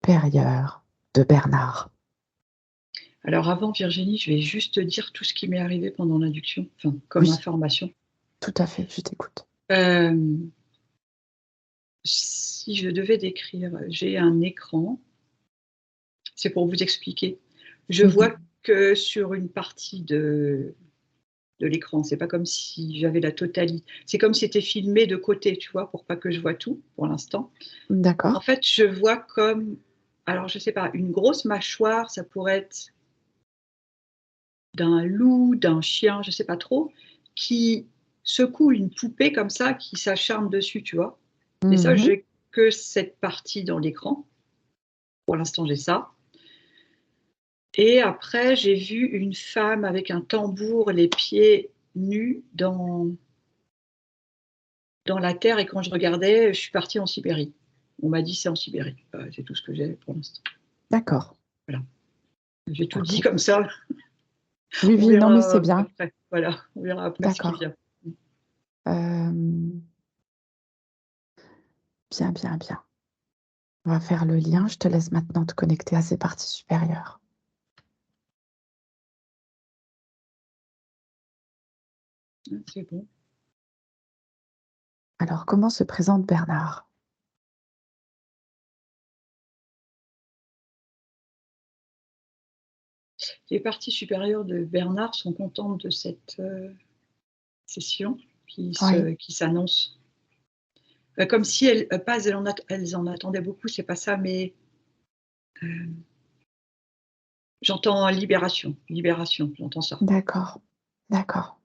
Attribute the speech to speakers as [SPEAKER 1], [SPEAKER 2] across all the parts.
[SPEAKER 1] supérieure de Bernard.
[SPEAKER 2] Alors avant Virginie, je vais juste te dire tout ce qui m'est arrivé pendant l'induction, enfin comme
[SPEAKER 1] Oui,
[SPEAKER 2] information.
[SPEAKER 1] tout à fait, je t'écoute.
[SPEAKER 2] Si je devais décrire, j'ai un écran, c'est pour vous expliquer. Je vois que sur une partie de l'écran, c'est pas comme si j'avais la totalité. C'est comme si c'était filmé de côté, tu vois, pour pas que je vois tout pour l'instant. En
[SPEAKER 1] D'accord.
[SPEAKER 2] fait, je vois comme, alors je sais pas, une grosse mâchoire, ça pourrait être d'un loup, d'un chien, je sais pas trop, qui secoue une poupée comme ça, qui s'acharne dessus, tu vois. Et ça,
[SPEAKER 1] Mmh.
[SPEAKER 2] j'ai que cette partie dans l'écran. Pour l'instant, j'ai ça. Et après, j'ai vu une femme avec un tambour, les pieds nus dans la terre. Et quand je regardais, je suis partie en Sibérie. On m'a dit c'est en Sibérie. C'est tout ce que j'ai pour l'instant.
[SPEAKER 1] D'accord.
[SPEAKER 2] Voilà. J'ai tout dit
[SPEAKER 1] OK.
[SPEAKER 2] comme ça.
[SPEAKER 1] Oui,
[SPEAKER 2] On
[SPEAKER 1] oui, non, mais c'est
[SPEAKER 2] verra
[SPEAKER 1] bien.
[SPEAKER 2] après. Voilà, on verra après ce qui
[SPEAKER 1] D'accord.
[SPEAKER 2] vient.
[SPEAKER 1] Hem, bien, bien, bien. On va faire le lien. Je te laisse maintenant te connecter à ces parties supérieures.
[SPEAKER 2] C'est bon.
[SPEAKER 1] Alors, comment se présente Bernard?
[SPEAKER 2] Les parties supérieures de Bernard sont contentes de cette session
[SPEAKER 1] Oui.
[SPEAKER 2] qui s'annonce. Comme si elles en attendaient beaucoup, c'est pas ça, mais j'entends libération, libération, j'entends ça.
[SPEAKER 1] D'accord. D'accord.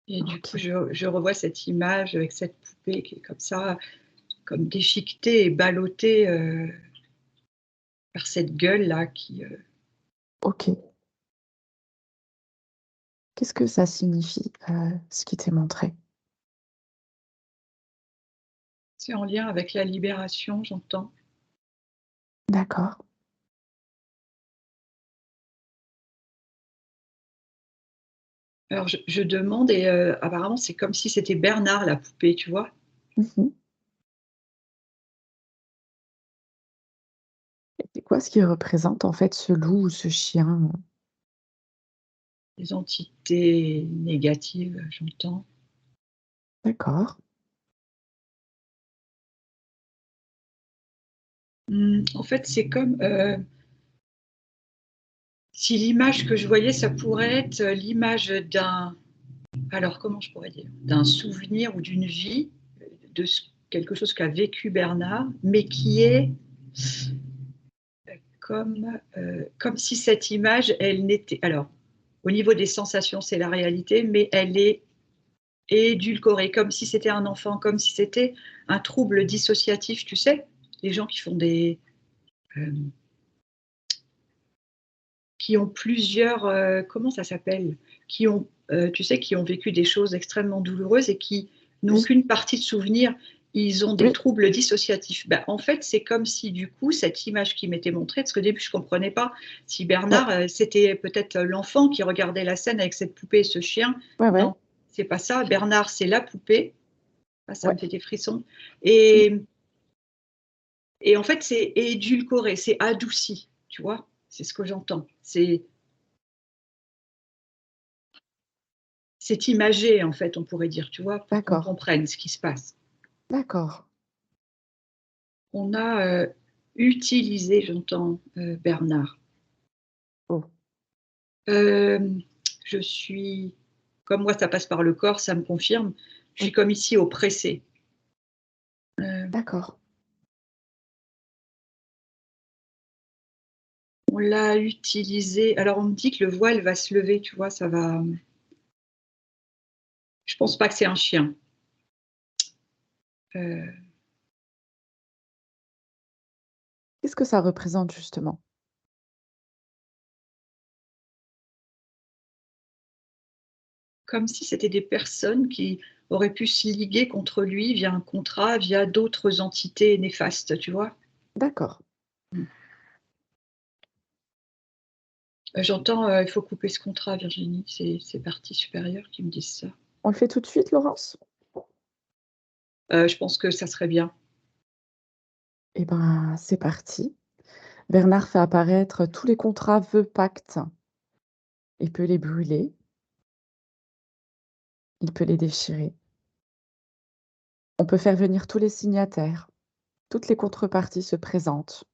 [SPEAKER 2] Et du coup,
[SPEAKER 1] OK.
[SPEAKER 2] je revois cette image avec cette poupée qui est comme ça, comme déchiquetée et ballottée par cette gueule-là qui.
[SPEAKER 1] OK. Qu'est-ce que ça signifie, ce qui t'est montré?
[SPEAKER 2] C'est en lien avec la libération, j'entends.
[SPEAKER 1] D'accord.
[SPEAKER 2] Alors je demande et apparemment, c'est comme si c'était Bernard, la poupée, tu vois?
[SPEAKER 1] Mmh. Et c'est quoi ce qui représente, en fait, ce loup ou ce chien?
[SPEAKER 2] Les entités négatives, j'entends.
[SPEAKER 1] D'accord.
[SPEAKER 2] En fait, c'est comme, si l'image que je voyais, ça pourrait être l'image d'un, alors comment je pourrais dire? D'un souvenir ou d'une vie, de quelque chose qu'a vécu Bernard, mais qui est comme si cette image, elle n'était, alors, au niveau des sensations, c'est la réalité, mais elle est édulcorée, comme si c'était un enfant, comme si c'était un trouble dissociatif, tu sais? Les gens qui font des, qui ont plusieurs, comment ça s'appelle? Qui ont, tu sais, qui ont vécu des choses extrêmement douloureuses et qui n'ont
[SPEAKER 1] Oui,
[SPEAKER 2] qu'une partie de souvenir. Ils ont des
[SPEAKER 1] oui,
[SPEAKER 2] troubles dissociatifs. Ben, en fait, c'est comme si du coup, cette image qui m'était montrée, parce qu'au début, je ne comprenais pas si
[SPEAKER 1] ouais,
[SPEAKER 2] Bernard, c'était peut-être l'enfant qui regardait la scène avec cette poupée et ce chien.
[SPEAKER 1] ouais, ouais,
[SPEAKER 2] Non, c'est pas ça. Bernard, c'est la poupée. Ah, ça
[SPEAKER 1] ouais.
[SPEAKER 2] me fait des frissons.
[SPEAKER 1] Mmh.
[SPEAKER 2] Et, et en fait, c'est édulcoré, c'est adouci, tu vois? C'est ce que j'entends. C'est imagé, en fait, on pourrait dire, tu vois? Pour qu'on
[SPEAKER 1] D'accord,
[SPEAKER 2] comprenne ce qui se passe.
[SPEAKER 1] d'accord.
[SPEAKER 2] On a, utilisé, j'entends, Bernard.
[SPEAKER 1] Oh,
[SPEAKER 2] Hem, je suis, comme moi ça passe par le corps, ça me confirme, je suis
[SPEAKER 1] oui,
[SPEAKER 2] comme ici oppressée.
[SPEAKER 1] d'accord.
[SPEAKER 2] On l'a utilisé, alors on me dit que le voile va se lever, tu vois? Ça va, je pense pas que c'est un chien. Heu,
[SPEAKER 1] Qu'est-ce que ça représente justement?
[SPEAKER 2] comme si c'était des personnes qui auraient pu se liguer contre lui via un contrat, via d'autres entités néfastes, tu vois?
[SPEAKER 1] D'accord.
[SPEAKER 2] Mmh. J'entends, il faut couper ce contrat Virginie, c'est parties supérieures qui me disent ça.
[SPEAKER 1] On le fait tout de suite, Laurence?
[SPEAKER 2] Je pense que ça serait bien.
[SPEAKER 1] Eh ben, c'est parti. Bernard fait apparaître tous les contrats, vœux, pactes. Il peut les brûler, il peut les déchirer. On peut faire venir tous les signataires. Toutes les contreparties se présentent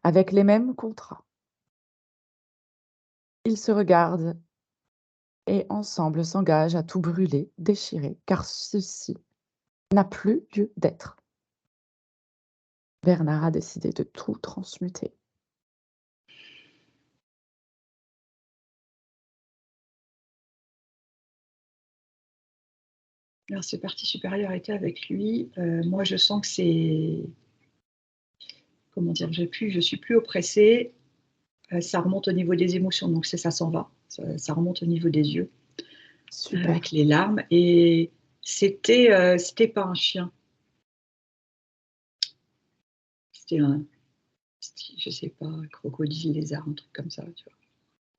[SPEAKER 1] avec les mêmes contrats. Ils se regardent et ensemble s'engagent à tout brûler, déchirer, car ceci n'a plus lieu d'être. Bernard a décidé de tout transmuter.
[SPEAKER 2] Alors ces parties supérieures étaient avec lui. Moi, je sens que c'est comment dire? Je suis plus oppressée, ça remonte au niveau des émotions, donc c'est ça s'en va. Ça remonte au niveau des yeux, avec
[SPEAKER 1] Super.
[SPEAKER 2] les larmes et c'était pas un chien, c'était un style, je sais pas, crocodile, lézard, un truc comme ça, tu vois?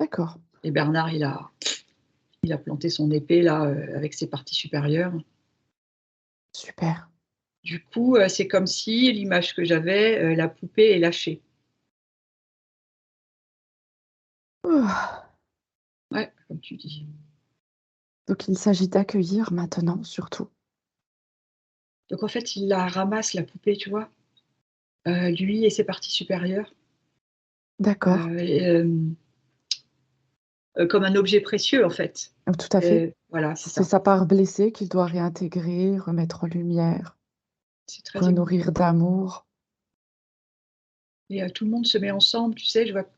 [SPEAKER 1] D'accord.
[SPEAKER 2] Et Bernard, il a planté son épée là, avec ses parties supérieures.
[SPEAKER 1] Super.
[SPEAKER 2] Du coup, c'est comme si l'image que j'avais, la poupée est lâchée.
[SPEAKER 1] Ouh.
[SPEAKER 2] Ouais, comme tu dis.
[SPEAKER 1] Donc il s'agit d'accueillir maintenant surtout.
[SPEAKER 2] Donc en fait, il la ramasse la poupée, tu vois? Lui et ses parties supérieures,
[SPEAKER 1] D'accord.
[SPEAKER 2] et comme un objet précieux en fait.
[SPEAKER 1] Tout à fait.
[SPEAKER 2] Voilà, c'est
[SPEAKER 1] C'est
[SPEAKER 2] ça.
[SPEAKER 1] sa part blessée qu'il doit réintégrer, remettre en lumière,
[SPEAKER 2] C'est très émouvant
[SPEAKER 1] renourrir d'amour.
[SPEAKER 2] et tout le monde se met ensemble, tu sais? Je vois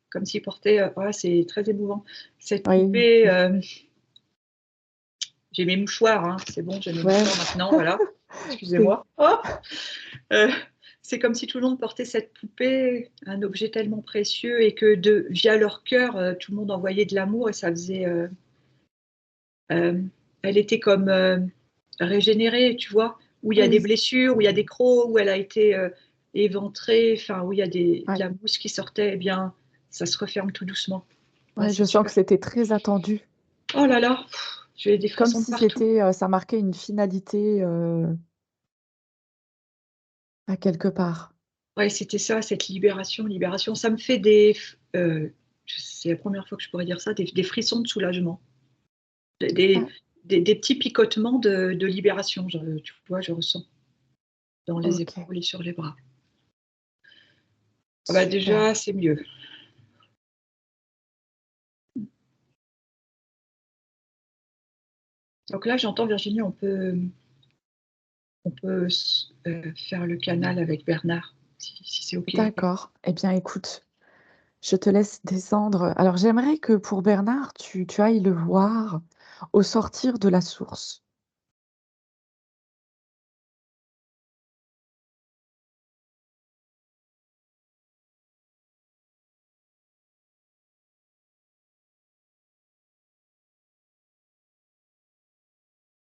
[SPEAKER 2] comme s'ils portaient, voilà, c'est très émouvant. Cette
[SPEAKER 1] Oui,
[SPEAKER 2] poupée, j'ai mes mouchoirs, hein, c'est bon, j'ai mes
[SPEAKER 1] ouais,
[SPEAKER 2] mouchoirs maintenant, voilà.
[SPEAKER 1] c'est
[SPEAKER 2] Excusez-moi. Oh! Heu, c'est comme si tout le monde portait cette poupée, un objet tellement précieux et que via leur cœur, tout le monde envoyait de l'amour et ça faisait, elle était comme, régénérée, tu vois? Où il y a des
[SPEAKER 1] oui,
[SPEAKER 2] blessures, où il y a des crocs, où elle a été, éventrée, enfin où il y a de
[SPEAKER 1] ouais,
[SPEAKER 2] la mousse qui sortait, eh bien, ça se referme tout doucement. Ouais,
[SPEAKER 1] ouais,
[SPEAKER 2] c'est
[SPEAKER 1] je sens que
[SPEAKER 2] super.
[SPEAKER 1] c'était très attendu.
[SPEAKER 2] Oh là là, j'ai des
[SPEAKER 1] Comme
[SPEAKER 2] frissons de
[SPEAKER 1] si
[SPEAKER 2] partout.
[SPEAKER 1] c'était, ça marquait une finalité, à quelque part.
[SPEAKER 2] Ouais, c'était ça, cette libération, libération. Ça me fait des f c'est la première fois que je pourrais dire ça, des frissons de soulagement. Des des
[SPEAKER 1] Ah,
[SPEAKER 2] des petits picotements de libération, tu vois, je ressens dans les
[SPEAKER 1] OK,
[SPEAKER 2] épaules et sur les bras. Ah bah,
[SPEAKER 1] super.
[SPEAKER 2] déjà, c'est mieux. Donc là, j'entends Virginie, on peut faire le canal avec Bernard, si c'est OK.
[SPEAKER 1] D'accord. Eh bien, écoute, je te laisse descendre. Alors, j'aimerais que pour Bernard, tu ailles le voir au sortir de la source.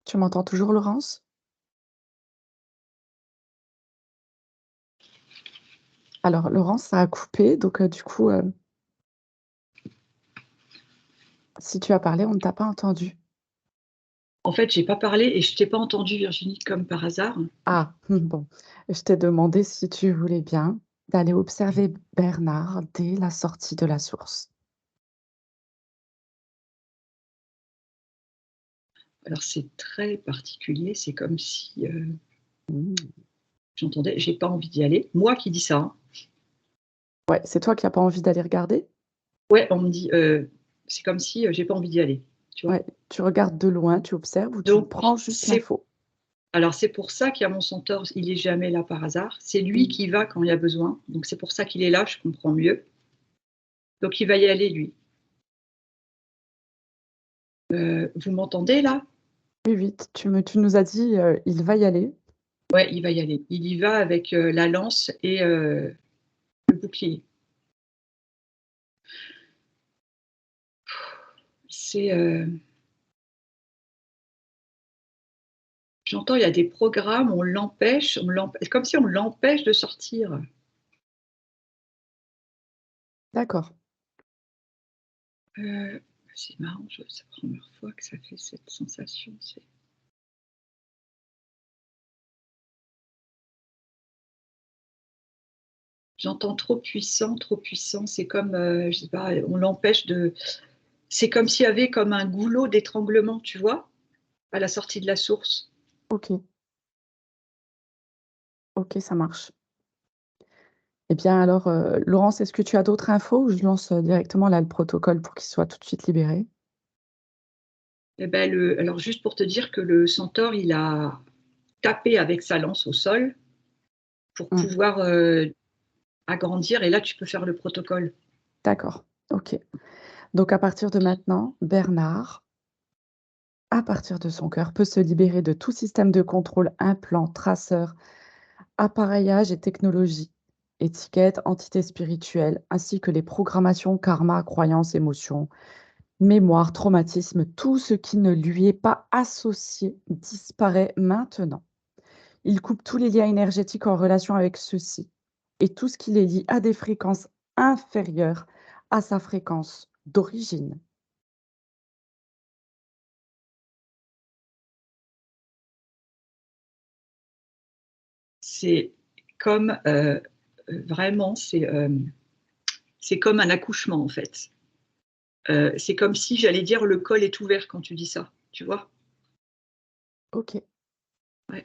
[SPEAKER 1] Tu m'entends toujours, Laurence? Alors, Laurence, ça a coupé, donc du coup, si tu as parlé, on ne t'a pas entendu.
[SPEAKER 2] En fait, j'ai pas parlé et je t'ai pas entendue Virginie, comme par hasard.
[SPEAKER 1] Ah, bon, je t'ai demandé si tu voulais bien d'aller observer Bernard dès la sortie de la source.
[SPEAKER 2] Alors c'est très particulier, c'est comme si,
[SPEAKER 1] Mmh.
[SPEAKER 2] j'entendais: «J'ai pas envie d'y aller». Moi qui dis ça, hein.
[SPEAKER 1] Ouais, c'est toi qui as pas envie d'aller regarder?
[SPEAKER 2] Ouais, on me dit, c'est comme si, j'ai pas envie d'y aller, tu vois?
[SPEAKER 1] Ouais, tu regardes de loin, tu observes ou tu
[SPEAKER 2] Donc
[SPEAKER 1] prends juste
[SPEAKER 2] c'est
[SPEAKER 1] l'info?
[SPEAKER 2] alors c'est pour ça qu'il y a mon centaure, il est jamais là par hasard. C'est lui
[SPEAKER 1] Mmh.
[SPEAKER 2] qui va quand il y a besoin, donc c'est pour ça qu'il est là, je comprends mieux. Donc il va y aller lui. Vous m'entendez là?
[SPEAKER 1] Oui, oui, tu nous as dit, il va y aller.
[SPEAKER 2] Ouais, il va y aller. Il y va avec, la lance et le bouclier. C'est, j'entends, il y a des programmes, comme si on l'empêche de sortir.
[SPEAKER 1] D'accord.
[SPEAKER 2] C'est marrant, c'est la première fois que ça fait cette sensation, c'est J'entends trop puissant, trop puissant. C'est comme, je sais pas, on l'empêche de. C'est comme s'il y avait comme un goulot d'étranglement, tu vois, à la sortie de la source.
[SPEAKER 1] OK, OK, ça marche. Eh bien alors, Laurence, est-ce que tu as d'autres infos ou je lance, directement là le protocole pour qu'il soit tout de suite libéré?
[SPEAKER 2] Et ben alors juste pour te dire que le centaure, il a tapé avec sa lance au sol pour
[SPEAKER 1] Mmh,
[SPEAKER 2] pouvoir agrandir, et là tu peux faire le protocole.
[SPEAKER 1] d'accord, OK. Donc à partir de maintenant, Bernard, à partir de son cœur, peut se libérer de tout système de contrôle, implant, traceur, appareillage et technologie, étiquette, entité spirituelle, ainsi que les programmations, karma, croyances, émotions, mémoire, traumatisme, tout ce qui ne lui est pas associé disparaît maintenant. Il coupe tous les liens énergétiques en relation avec ceux-ci et tout ce qui les lie à des fréquences inférieures à sa fréquence d'origine.
[SPEAKER 2] C'est comme vraiment, c'est comme un accouchement en fait. C'est comme si, j'allais dire, le col est ouvert quand tu dis ça, tu vois.
[SPEAKER 1] OK,
[SPEAKER 2] Ouais.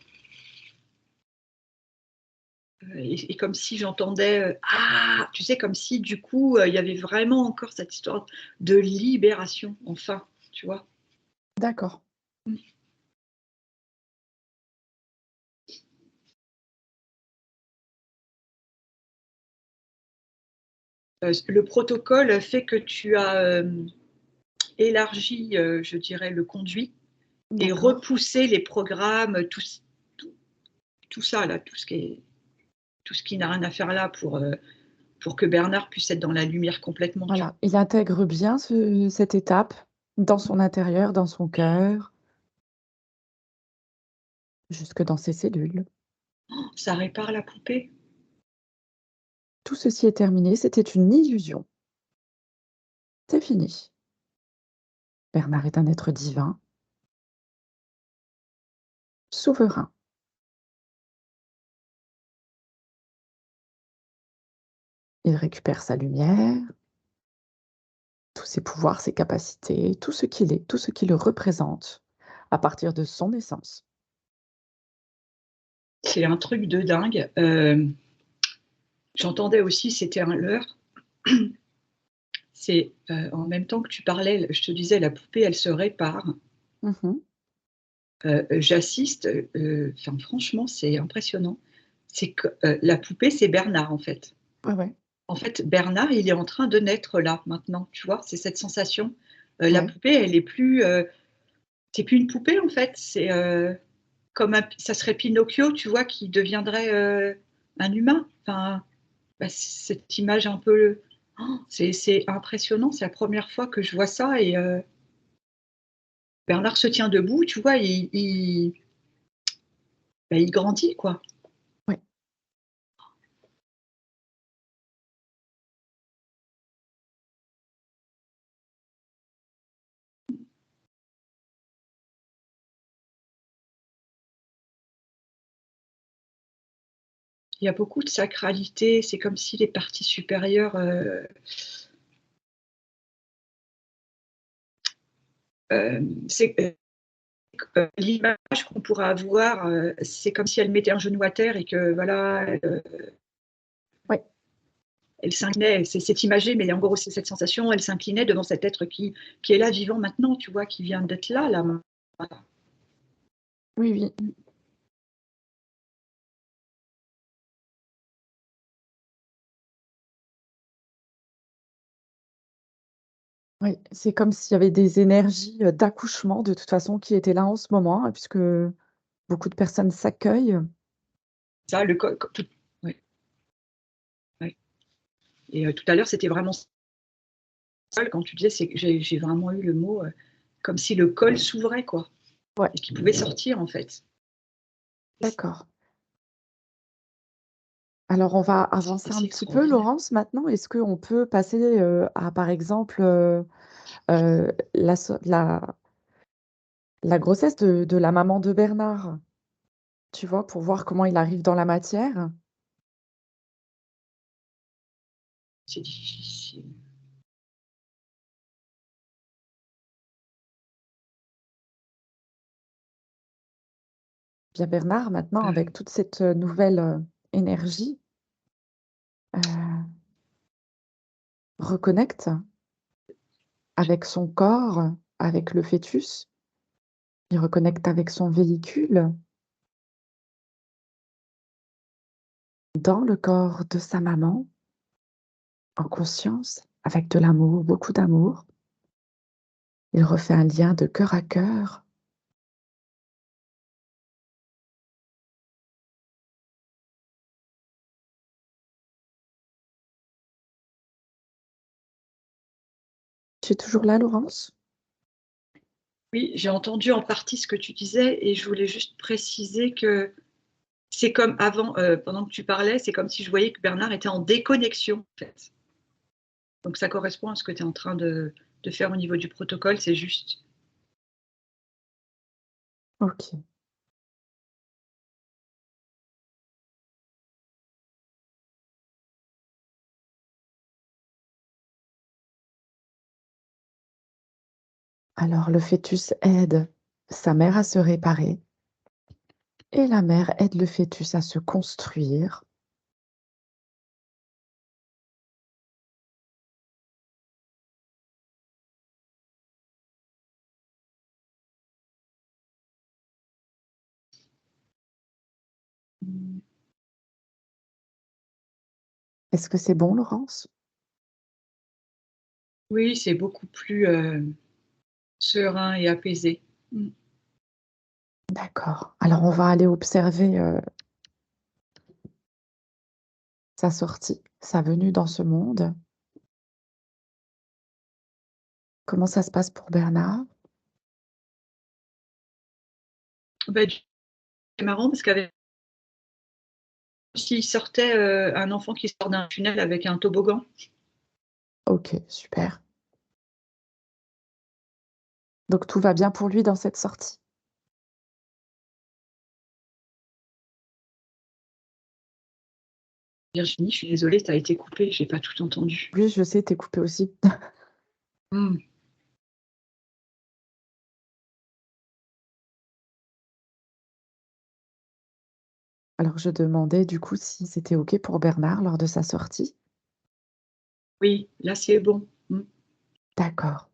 [SPEAKER 2] Et comme si j'entendais ah, tu sais, comme si du coup il y avait vraiment encore cette histoire de libération, enfin, tu vois.
[SPEAKER 1] d'accord.
[SPEAKER 2] Le protocole fait que tu as élargi, je dirais, le conduit et
[SPEAKER 1] D'accord.
[SPEAKER 2] repoussé les programmes, tout, tout ça là, tout ce qui n'a rien à faire là pour que Bernard puisse être dans la lumière complètement, tu
[SPEAKER 1] Voilà, il intègre bien cette étape dans
[SPEAKER 2] vois.
[SPEAKER 1] son intérieur, dans son cœur, jusque dans ses cellules.
[SPEAKER 2] Ça répare la poupée.
[SPEAKER 1] Tout ceci est terminé, c'était une illusion. C'est fini. Bernard est un être divin, souverain. Il récupère sa lumière, tous ses pouvoirs, ses capacités, tout ce qu'il est, tout ce qui le représente à partir de son essence.
[SPEAKER 2] C'est un truc de dingue. J'entendais aussi, c'était un leurre. C'est en même temps que tu parlais, je te disais, la poupée, elle se répare.
[SPEAKER 1] Mmh.
[SPEAKER 2] J'assiste, enfin franchement, c'est impressionnant. C'est que la poupée, c'est Bernard en fait.
[SPEAKER 1] Ouais, ouais,
[SPEAKER 2] En fait, Bernard, il est en train de naître là, maintenant, tu vois? C'est cette sensation. La
[SPEAKER 1] ouais.
[SPEAKER 2] poupée, elle est plus, c'est plus une poupée en fait, c'est, comme un ça serait Pinocchio, tu vois? Qui deviendrait, un humain. Enfin, bah, cette image un peu, c'est impressionnant. C'est la première fois que je vois ça, et Bernard se tient debout, tu vois? Bah, il grandit, quoi.
[SPEAKER 1] Ouais.
[SPEAKER 2] Il y a beaucoup de sacralité, c'est comme si les parties supérieures, c'est l'image qu'on pourrait avoir, c'est comme si elle mettait un genou à terre et que voilà,
[SPEAKER 1] Ouais.
[SPEAKER 2] elle s'inclinait. C'est imagé, mais en gros, c'est cette sensation, elle s'inclinait devant cet être qui est là, vivant maintenant, tu vois? Qui vient d'être là, là, voilà.
[SPEAKER 1] Oui, oui. Oui, c'est comme s'il y avait des énergies, d'accouchement de toute façon qui étaient là en ce moment, hein, puisque beaucoup de personnes s'accueillent.
[SPEAKER 2] Ça, le co co tout ouais, ouais, et tout à l'heure, c'était vraiment ça quand tu disais, c'est que j'ai vraiment eu le mot, comme si le col s'ouvrait, quoi,
[SPEAKER 1] Ouais,
[SPEAKER 2] et qu'il pouvait sortir, en fait.
[SPEAKER 1] d'accord. Alors on va
[SPEAKER 2] C'est
[SPEAKER 1] avancer un
[SPEAKER 2] assez
[SPEAKER 1] petit peu,
[SPEAKER 2] extraordinaire.
[SPEAKER 1] Laurence, maintenant. Est-ce qu'on peut passer, à par exemple, la grossesse de la maman de Bernard? Tu vois? Pour voir comment il arrive dans la matière?
[SPEAKER 2] C'est difficile.
[SPEAKER 1] Bien Bernard, maintenant,
[SPEAKER 2] Euh,
[SPEAKER 1] avec toute cette nouvelle énergie, reconnecte avec son corps, avec le fœtus. Il reconnecte avec son véhicule, dans le corps de sa maman, en conscience, avec de l'amour, beaucoup d'amour. Il refait un lien de cœur à cœur. Tu es toujours là, Laurence?
[SPEAKER 2] oui, j'ai entendu en partie ce que tu disais et je voulais juste préciser que c'est comme avant, pendant que tu parlais, c'est comme si je voyais que Bernard était en déconnexion, en fait. Donc ça correspond à ce que tu es en train de faire au niveau du protocole, c'est juste.
[SPEAKER 1] OK. Alors le fœtus aide sa mère à se réparer et la mère aide le fœtus à se construire. Est-ce que c'est bon, Laurence?
[SPEAKER 2] Oui, c'est beaucoup plus serein et apaisé. Mm.
[SPEAKER 1] D'accord. Alors on va aller observer, sa sortie, sa venue dans ce monde. Comment ça se passe pour Bernard?
[SPEAKER 2] Bah, c'est marrant parce qu'avec s'il sortait un enfant qui sort d'un tunnel avec un toboggan.
[SPEAKER 1] OK, super. Donc tout va bien pour lui dans cette sortie?
[SPEAKER 2] Virginie, je suis désolée, tu as été coupée, j'ai pas tout entendu.
[SPEAKER 1] Oui, je sais, tu es coupée aussi.
[SPEAKER 2] Mm.
[SPEAKER 1] Alors je demandais du coup si c'était OK pour Bernard lors de sa sortie?
[SPEAKER 2] Oui, là c'est bon. Mm.
[SPEAKER 1] D'accord.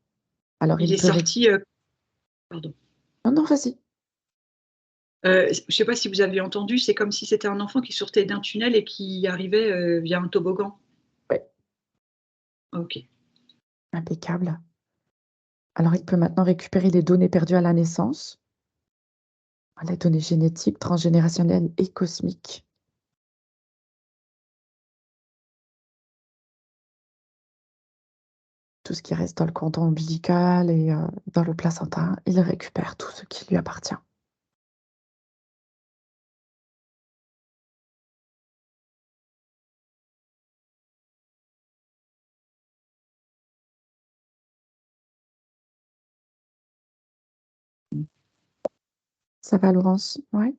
[SPEAKER 1] Alors
[SPEAKER 2] Il
[SPEAKER 1] il
[SPEAKER 2] est
[SPEAKER 1] peut
[SPEAKER 2] sorti, pardon.
[SPEAKER 1] non, non, vas-y.
[SPEAKER 2] Je sais pas si vous avez entendu, c'est comme si c'était un enfant qui sortait d'un tunnel et qui arrivait via un toboggan.
[SPEAKER 1] Ouais,
[SPEAKER 2] Ok.
[SPEAKER 1] impeccable. Alors il peut maintenant récupérer les données perdues à la naissance, les données génétiques, transgénérationnelles et cosmiques. Tout ce qui reste dans le cordon ombilical et dans le placenta, il récupère tout ce qui lui appartient. Ça va, Laurence? Ouais?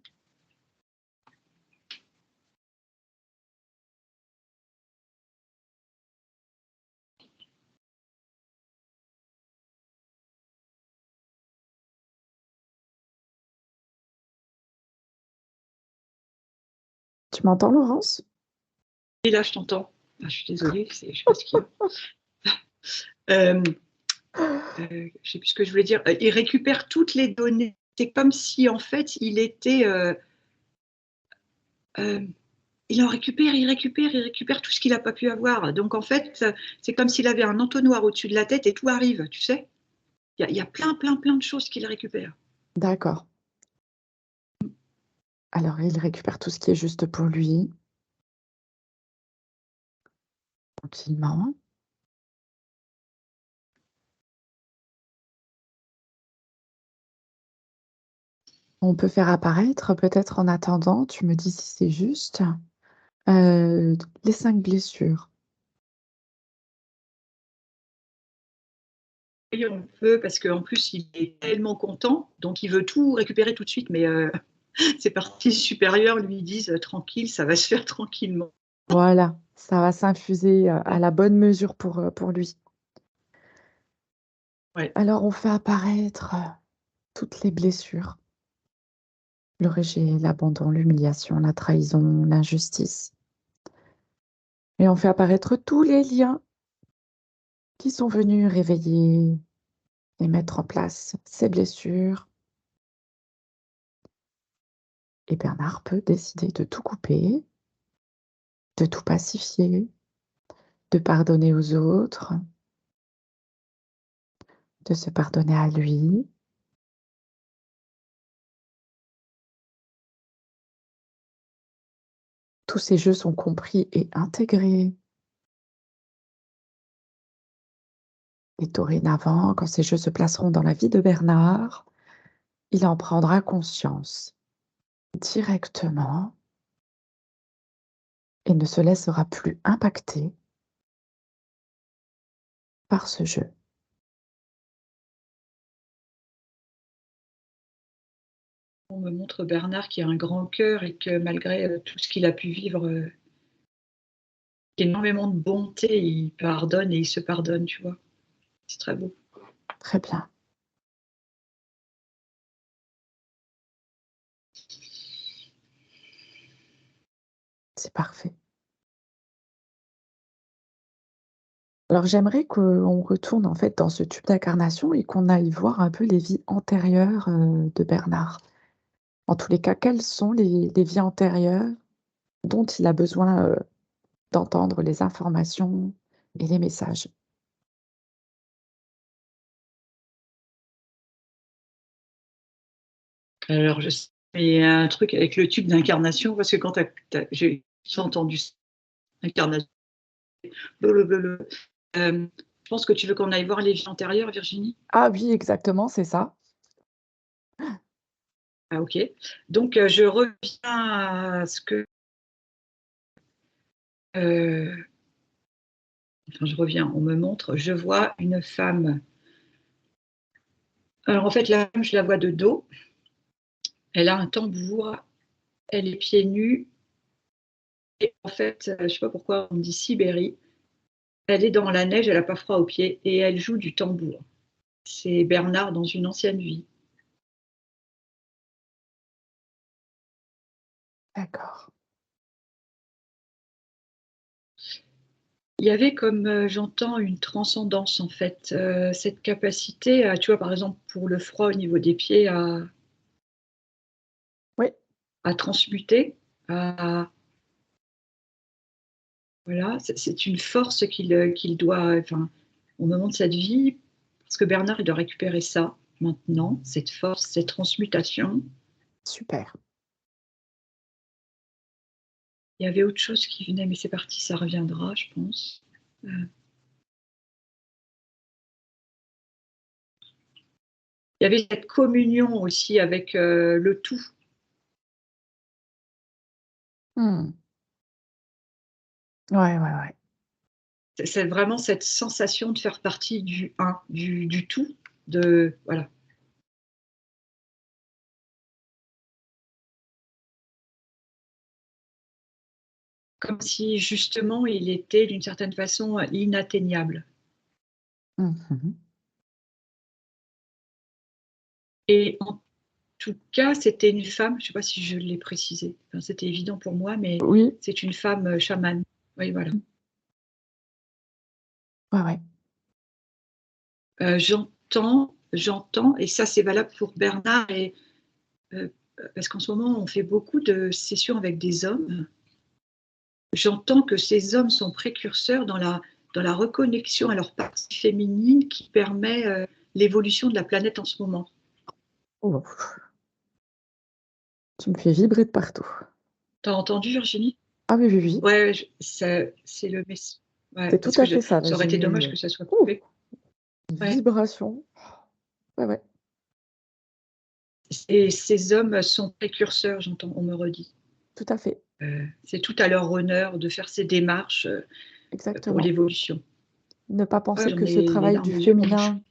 [SPEAKER 1] Tu m'entends, Laurence?
[SPEAKER 2] Et là, je t'entends. Ah, je suis désolée, je sais pas ce qu'il y a. Je sais plus ce que je voulais dire. Il récupère toutes les données. C'est comme si en fait il était. Euh, il en récupère, il récupère tout ce qu'il n'a pas pu avoir. Donc en fait, c'est comme s'il avait un entonnoir au-dessus de la tête et tout arrive, tu sais. Il y a plein, plein, plein de choses qu'il récupère.
[SPEAKER 1] D'accord. Alors il récupère tout ce qui est juste pour lui, tranquillement. On peut faire apparaître peut-être en attendant, tu me dis si c'est juste, les 5 blessures.
[SPEAKER 2] Et on peut, parce qu'en plus, il est tellement content, donc il veut tout récupérer tout de suite, mais ses parties supérieures lui disent tranquille, ça va se faire tranquillement.
[SPEAKER 1] Voilà, Ça va s'infuser, à la bonne mesure pour lui.
[SPEAKER 2] Ouais.
[SPEAKER 1] Alors on fait apparaître, toutes les blessures, le rejet, l'abandon, l'humiliation, la trahison, l'injustice et on fait apparaître tous les liens qui sont venus réveiller et mettre en place ces blessures et Bernard peut décider de tout couper, de tout pacifier, de pardonner aux autres, de se pardonner à lui. Tous ces jeux sont compris et intégrés. Et dorénavant, quand ces jeux se placeront dans la vie de Bernard, il en prendra conscience directement et ne se laissera plus impacter par ce jeu.
[SPEAKER 2] On me montre Bernard qui a un grand cœur et que malgré, tout ce qu'il a pu vivre, énormément de bonté, il pardonne et il se pardonne, tu vois? C'est très beau.
[SPEAKER 1] Très bien. C'est parfait. Alors j'aimerais qu'on retourne en fait dans ce tube d'incarnation et qu'on aille voir un peu les vies antérieures, de Bernard. En tous les cas, quelles sont les vies antérieures dont il a besoin, d'entendre les informations et les messages?
[SPEAKER 2] Alors je sais, il y a un truc avec le tube d'incarnation parce que quand j'ai entendu ça, incarnation, blablabla. Je pense que tu veux qu'on aille voir les vies antérieures, Virginie?
[SPEAKER 1] Ah oui, exactement, c'est ça.
[SPEAKER 2] Ah OK. Donc je reviens à ce que, heu, enfin je reviens, on me montre, je vois une femme. Alors en fait, la femme, je la vois de dos. Elle a un tambour, elle est pieds nus et en fait, je sais pas pourquoi on me dit Sibérie. Elle est dans la neige, elle a pas froid aux pieds et elle joue du tambour. C'est Bernard dans une ancienne vie.
[SPEAKER 1] D'accord.
[SPEAKER 2] Il y avait comme, j'entends une transcendance en fait, cette capacité à, tu vois, par exemple pour le froid au niveau des pieds
[SPEAKER 1] Oui,
[SPEAKER 2] à transmuter, à voilà, c'est une force qu'il doit, enfin, au moment de cette vie, parce que Bernard, il doit récupérer ça maintenant, cette force, cette transmutation.
[SPEAKER 1] super.
[SPEAKER 2] Il y avait autre chose qui venait, mais c'est parti, ça reviendra, je pense. Il y avait cette communion aussi avec, le tout.
[SPEAKER 1] Mmh. Ouais, ouais, ouais.
[SPEAKER 2] C'est vraiment cette sensation de faire partie du un, du tout, de voilà. Comme si justement il était d'une certaine façon, inatteignable.
[SPEAKER 1] Mmh mh.
[SPEAKER 2] Et en tout cas, c'était une femme, je ne sais pas si je l'ai précisé, enfin, c'était évident pour moi, mais
[SPEAKER 1] Oui.
[SPEAKER 2] c'est une femme, chamane. Oui, voilà.
[SPEAKER 1] Mmh. Ouais, ouais.
[SPEAKER 2] J'entends et ça c'est valable pour Bernard et heu, parce qu'en ce moment on fait beaucoup de sessions avec des hommes. J'entends que ces hommes sont précurseurs dans la reconnexion à leur partie féminine qui permet, l'évolution de la planète en ce moment.
[SPEAKER 1] Oh, tu me fais vibrer de partout.
[SPEAKER 2] Tu as entendu, Virginie?
[SPEAKER 1] Ah oui, oui, oui.
[SPEAKER 2] Ouais, je ça c'est le mess ouais,
[SPEAKER 1] C'est tout
[SPEAKER 2] parce que
[SPEAKER 1] à fait ça, là,
[SPEAKER 2] ça aurait
[SPEAKER 1] j'ai
[SPEAKER 2] été
[SPEAKER 1] eu,
[SPEAKER 2] dommage que ça soit
[SPEAKER 1] ouh,
[SPEAKER 2] coupé.
[SPEAKER 1] une
[SPEAKER 2] Ouais,
[SPEAKER 1] vibration. Ouais, ouais,
[SPEAKER 2] et ces hommes sont précurseurs, j'entends, on me redit.
[SPEAKER 1] tout à fait,
[SPEAKER 2] C'est tout à leur honneur de faire ces démarches, pour
[SPEAKER 1] exactement.
[SPEAKER 2] l'évolution.
[SPEAKER 1] Ne pas
[SPEAKER 2] Ouais,
[SPEAKER 1] penser
[SPEAKER 2] j'en
[SPEAKER 1] que ce
[SPEAKER 2] ai les
[SPEAKER 1] travail du
[SPEAKER 2] larmes aux yeux quand je
[SPEAKER 1] féminin,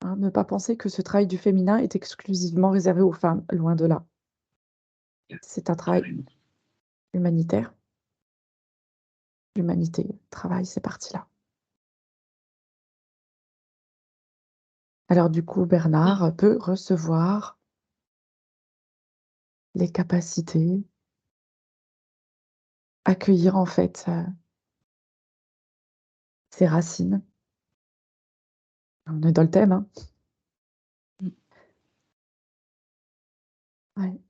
[SPEAKER 1] hein, ne pas penser que ce travail du féminin est exclusivement réservé aux femmes, loin de là. C'est un travail
[SPEAKER 2] carrément.
[SPEAKER 1] humanitaire L'humanité travaille ces parties-là. Alors du coup, Bernard peut recevoir les capacités, accueillir en fait, ses racines. On est dans le thème, hein.
[SPEAKER 2] Mmh.
[SPEAKER 1] Ouais,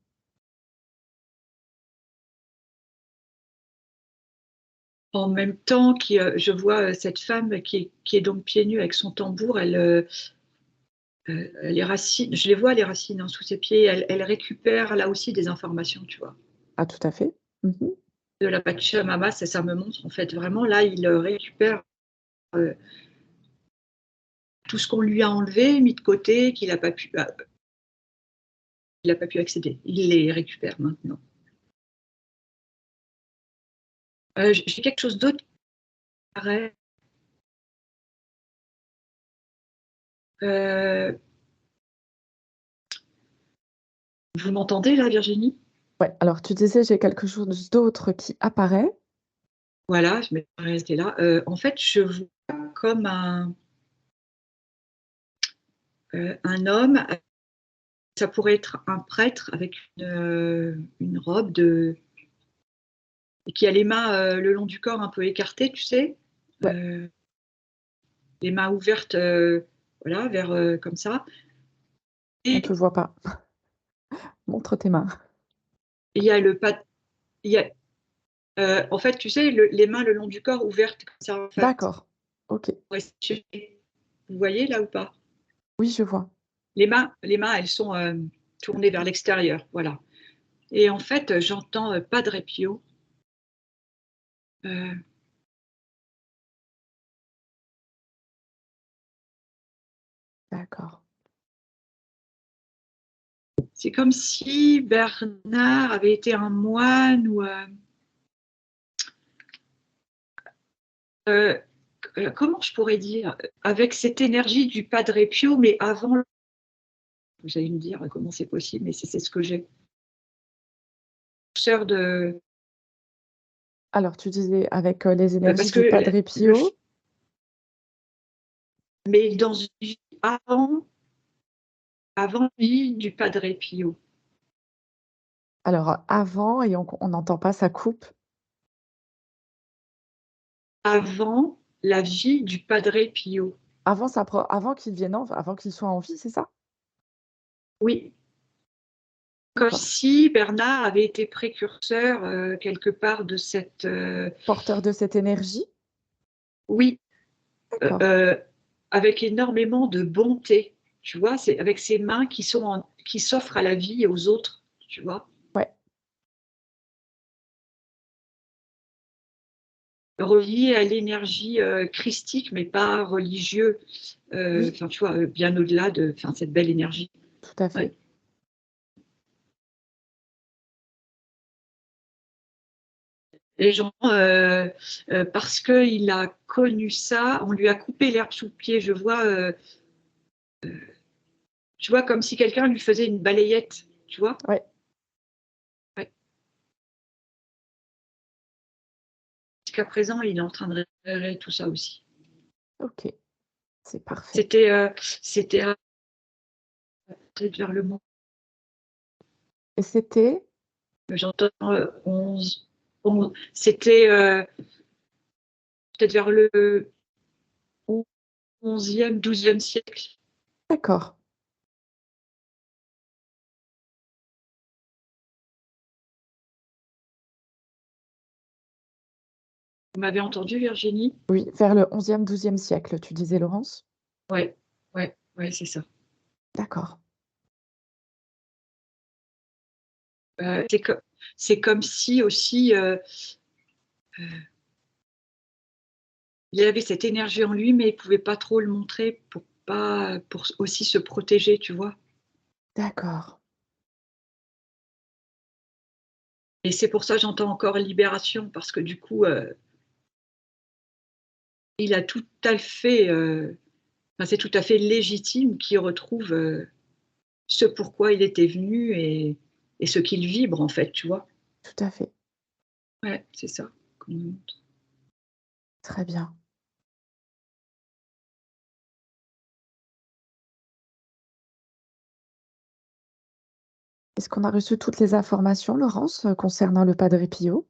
[SPEAKER 2] En même temps, je vois, cette femme qui est donc pieds nus avec son tambour, les racines je les vois les racines, hein, sous ses pieds, elle récupère là aussi des informations, tu vois?
[SPEAKER 1] ah tout à fait. Mmh.
[SPEAKER 2] De la Pachamama, ça me montre en fait vraiment là, il, récupère, heu, tout ce qu'on lui a enlevé, mis de côté, il a pas pu accéder. Il les récupère maintenant. J'ai quelque chose d'autre qui apparaît, heu, vous m'entendez là, Virginie?
[SPEAKER 1] Ouais, alors tu disais: «J'ai quelque chose d'autre qui apparaît».
[SPEAKER 2] Voilà, je m'étais arrêtée là. En fait, je vois comme un homme, ça pourrait être un prêtre avec une robe de et qui a les mains, le long du corps un peu écartées, tu sais?
[SPEAKER 1] Ouais,
[SPEAKER 2] Heu, les mains ouvertes, voilà, vers, comme ça
[SPEAKER 1] on
[SPEAKER 2] et
[SPEAKER 1] te voit pas. Montre tes mains.
[SPEAKER 2] il y a le pas il y a, en fait, tu sais, les mains le long du corps ouvertes comme ça, en fait,
[SPEAKER 1] D'accord. OK.
[SPEAKER 2] pour respirer. Vous voyez là ou pas?
[SPEAKER 1] Oui, je vois.
[SPEAKER 2] Les mains, elles sont, tournées vers l'extérieur, voilà et en fait, j'entends, Padre Pio, heu,
[SPEAKER 1] D'accord.
[SPEAKER 2] c'est comme si Bernard avait été un moine ou, heu, comment je pourrais dire? Avec cette énergie du Padre Pio, mais avant, vous allez me dire: «Comment c'est possible?» mais c'est ce que j'ai. Sœur de
[SPEAKER 1] Alors tu disais avec, les énergies
[SPEAKER 2] parce que
[SPEAKER 1] du Padre
[SPEAKER 2] le
[SPEAKER 1] Pio.
[SPEAKER 2] mais dans une vie avant la vie du Padre Pio,
[SPEAKER 1] Alors avant et on n'entend pas, ça coupe.
[SPEAKER 2] avant la vie du Padre Pio.
[SPEAKER 1] Avant qu'il vienne avant qu'il soit en vie, c'est ça?
[SPEAKER 2] Oui, comme
[SPEAKER 1] D'accord.
[SPEAKER 2] si Bernard avait été précurseur, quelque part de cette,
[SPEAKER 1] Porteur de cette énergie?
[SPEAKER 2] oui, heu
[SPEAKER 1] D'accord.
[SPEAKER 2] heu, avec énormément de bonté, tu vois? C'est avec ses mains qui s'offrent à la vie et aux autres, tu vois?
[SPEAKER 1] Ouais,
[SPEAKER 2] Relié à l'énergie, christique, mais pas religieux,
[SPEAKER 1] oui,
[SPEAKER 2] enfin, tu vois, bien au-delà de enfin, cette belle énergie.
[SPEAKER 1] tout à
[SPEAKER 2] Ouais.
[SPEAKER 1] fait.
[SPEAKER 2] Les gens, parce qu'il a connu ça, on lui a coupé l'herbe sous le pied. Je vois, tu vois, comme si quelqu'un lui faisait une balayette, tu vois?
[SPEAKER 1] Ouais,
[SPEAKER 2] Ouais. Jusqu'à présent, il est en train de récupérer tout ça aussi.
[SPEAKER 1] OK, c'est parfait.
[SPEAKER 2] C'était peut-être vers le mois,
[SPEAKER 1] Et c'était?
[SPEAKER 2] j'entends, 11 c'était, peut-être vers le on 11e, 12e siècle.
[SPEAKER 1] D'accord.
[SPEAKER 2] Vous m'avez entendue, Virginie?
[SPEAKER 1] Oui, vers le 11e, 12e siècle, tu disais, Laurence?
[SPEAKER 2] Ouais, ouais, ouais, c'est ça.
[SPEAKER 1] D'accord.
[SPEAKER 2] Heu, c'est co c'est comme si aussi, il avait cette énergie en lui, mais il pouvait pas trop le montrer pour aussi se protéger, tu vois?
[SPEAKER 1] D'accord.
[SPEAKER 2] Et c'est pour ça j'entends encore libération parce que du coup, il a tout à fait, enfin, c'est tout à fait légitime qu'il retrouve, ce pourquoi il était venu et ce qu'il vibre en fait, tu vois?
[SPEAKER 1] Tout à fait.
[SPEAKER 2] Ouais, c'est ça qu'on nous montre.
[SPEAKER 1] Très bien. Est-ce qu'on a reçu toutes les informations, Laurence, concernant le Padre Pio?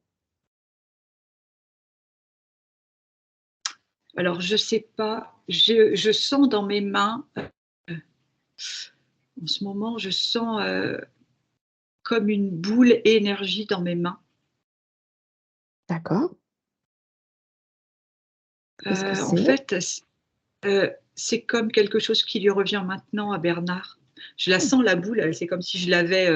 [SPEAKER 2] Alors je sais pas, je sens dans mes mains, en ce moment, je sens, comme une boule énergie dans mes mains.
[SPEAKER 1] D'accord. Qu'est-ce que
[SPEAKER 2] En
[SPEAKER 1] c'est?
[SPEAKER 2] fait, c'est comme quelque chose qui lui revient maintenant à Bernard. Je la
[SPEAKER 1] Mmh.
[SPEAKER 2] sens la boule, c'est comme si je l'avais,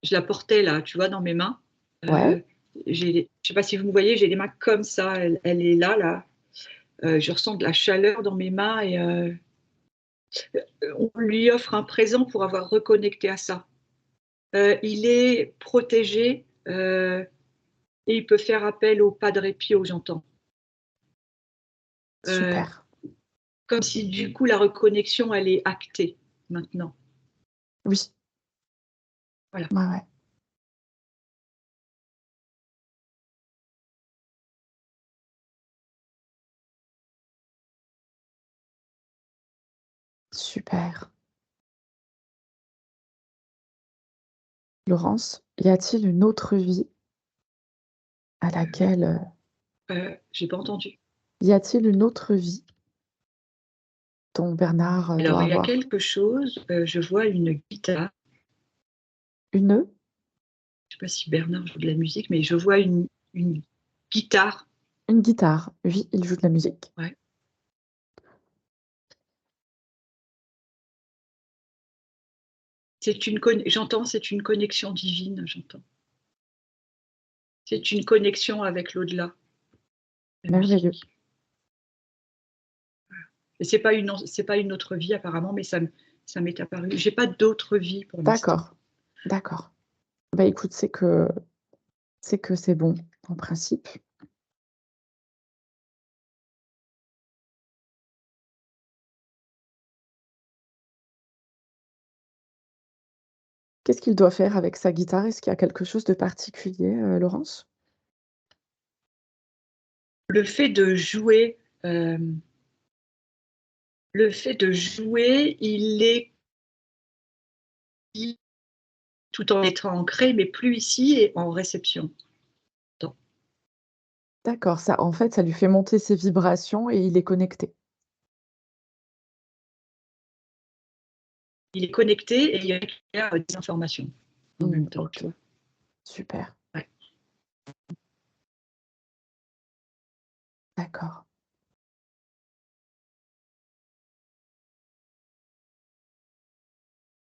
[SPEAKER 2] je la portais là, tu vois, dans mes mains.
[SPEAKER 1] Ouais,
[SPEAKER 2] Je sais pas si vous me voyez, j'ai les mains comme ça, elle est là, là. Je ressens de la chaleur dans mes mains et on lui offre un présent pour avoir reconnecté à ça. Il est protégé, et il peut faire appel au Padre Pio, j'entends. Heu,
[SPEAKER 1] super.
[SPEAKER 2] Comme si du coup la reconnexion, elle est actée maintenant.
[SPEAKER 1] Oui,
[SPEAKER 2] Voilà.
[SPEAKER 1] ouais, ouais, super. Laurence, y a-t-il une autre vie à laquelle,
[SPEAKER 2] J'ai pas entendu.
[SPEAKER 1] y a-t-il une autre vie dont Bernard,
[SPEAKER 2] Alors
[SPEAKER 1] doit
[SPEAKER 2] il y a
[SPEAKER 1] avoir
[SPEAKER 2] quelque chose, je vois une guitare.
[SPEAKER 1] une
[SPEAKER 2] Je sais pas si Bernard joue de la musique, mais je vois une guitare.
[SPEAKER 1] une guitare? Oui, il joue de la musique.
[SPEAKER 2] Ouais. J'entends, c'est une connexion divine, j'entends. C'est une connexion avec l'au-delà, la
[SPEAKER 1] Merveilleux.
[SPEAKER 2] musique. Et c'est pas une autre vie apparemment, mais ça m'est apparu. J'ai pas d'autre vie pour l'instant.
[SPEAKER 1] D'accord, d'accord. Bah, écoute, c'est que c'est bon, en principe. Qu'est-ce qu'il doit faire avec sa guitare? Est-ce qu'il y a quelque chose de particulier, Laurence?
[SPEAKER 2] Le fait de jouer, le fait de jouer, il est tout en étant ancré, mais plus ici et en réception. Attends.
[SPEAKER 1] D'accord, ça en fait, ça lui fait monter ses vibrations et il est connecté.
[SPEAKER 2] Il est connecté et il récupère des informations en même temps, tu
[SPEAKER 1] OK,
[SPEAKER 2] vois?
[SPEAKER 1] super,
[SPEAKER 2] Ouais.
[SPEAKER 1] d'accord.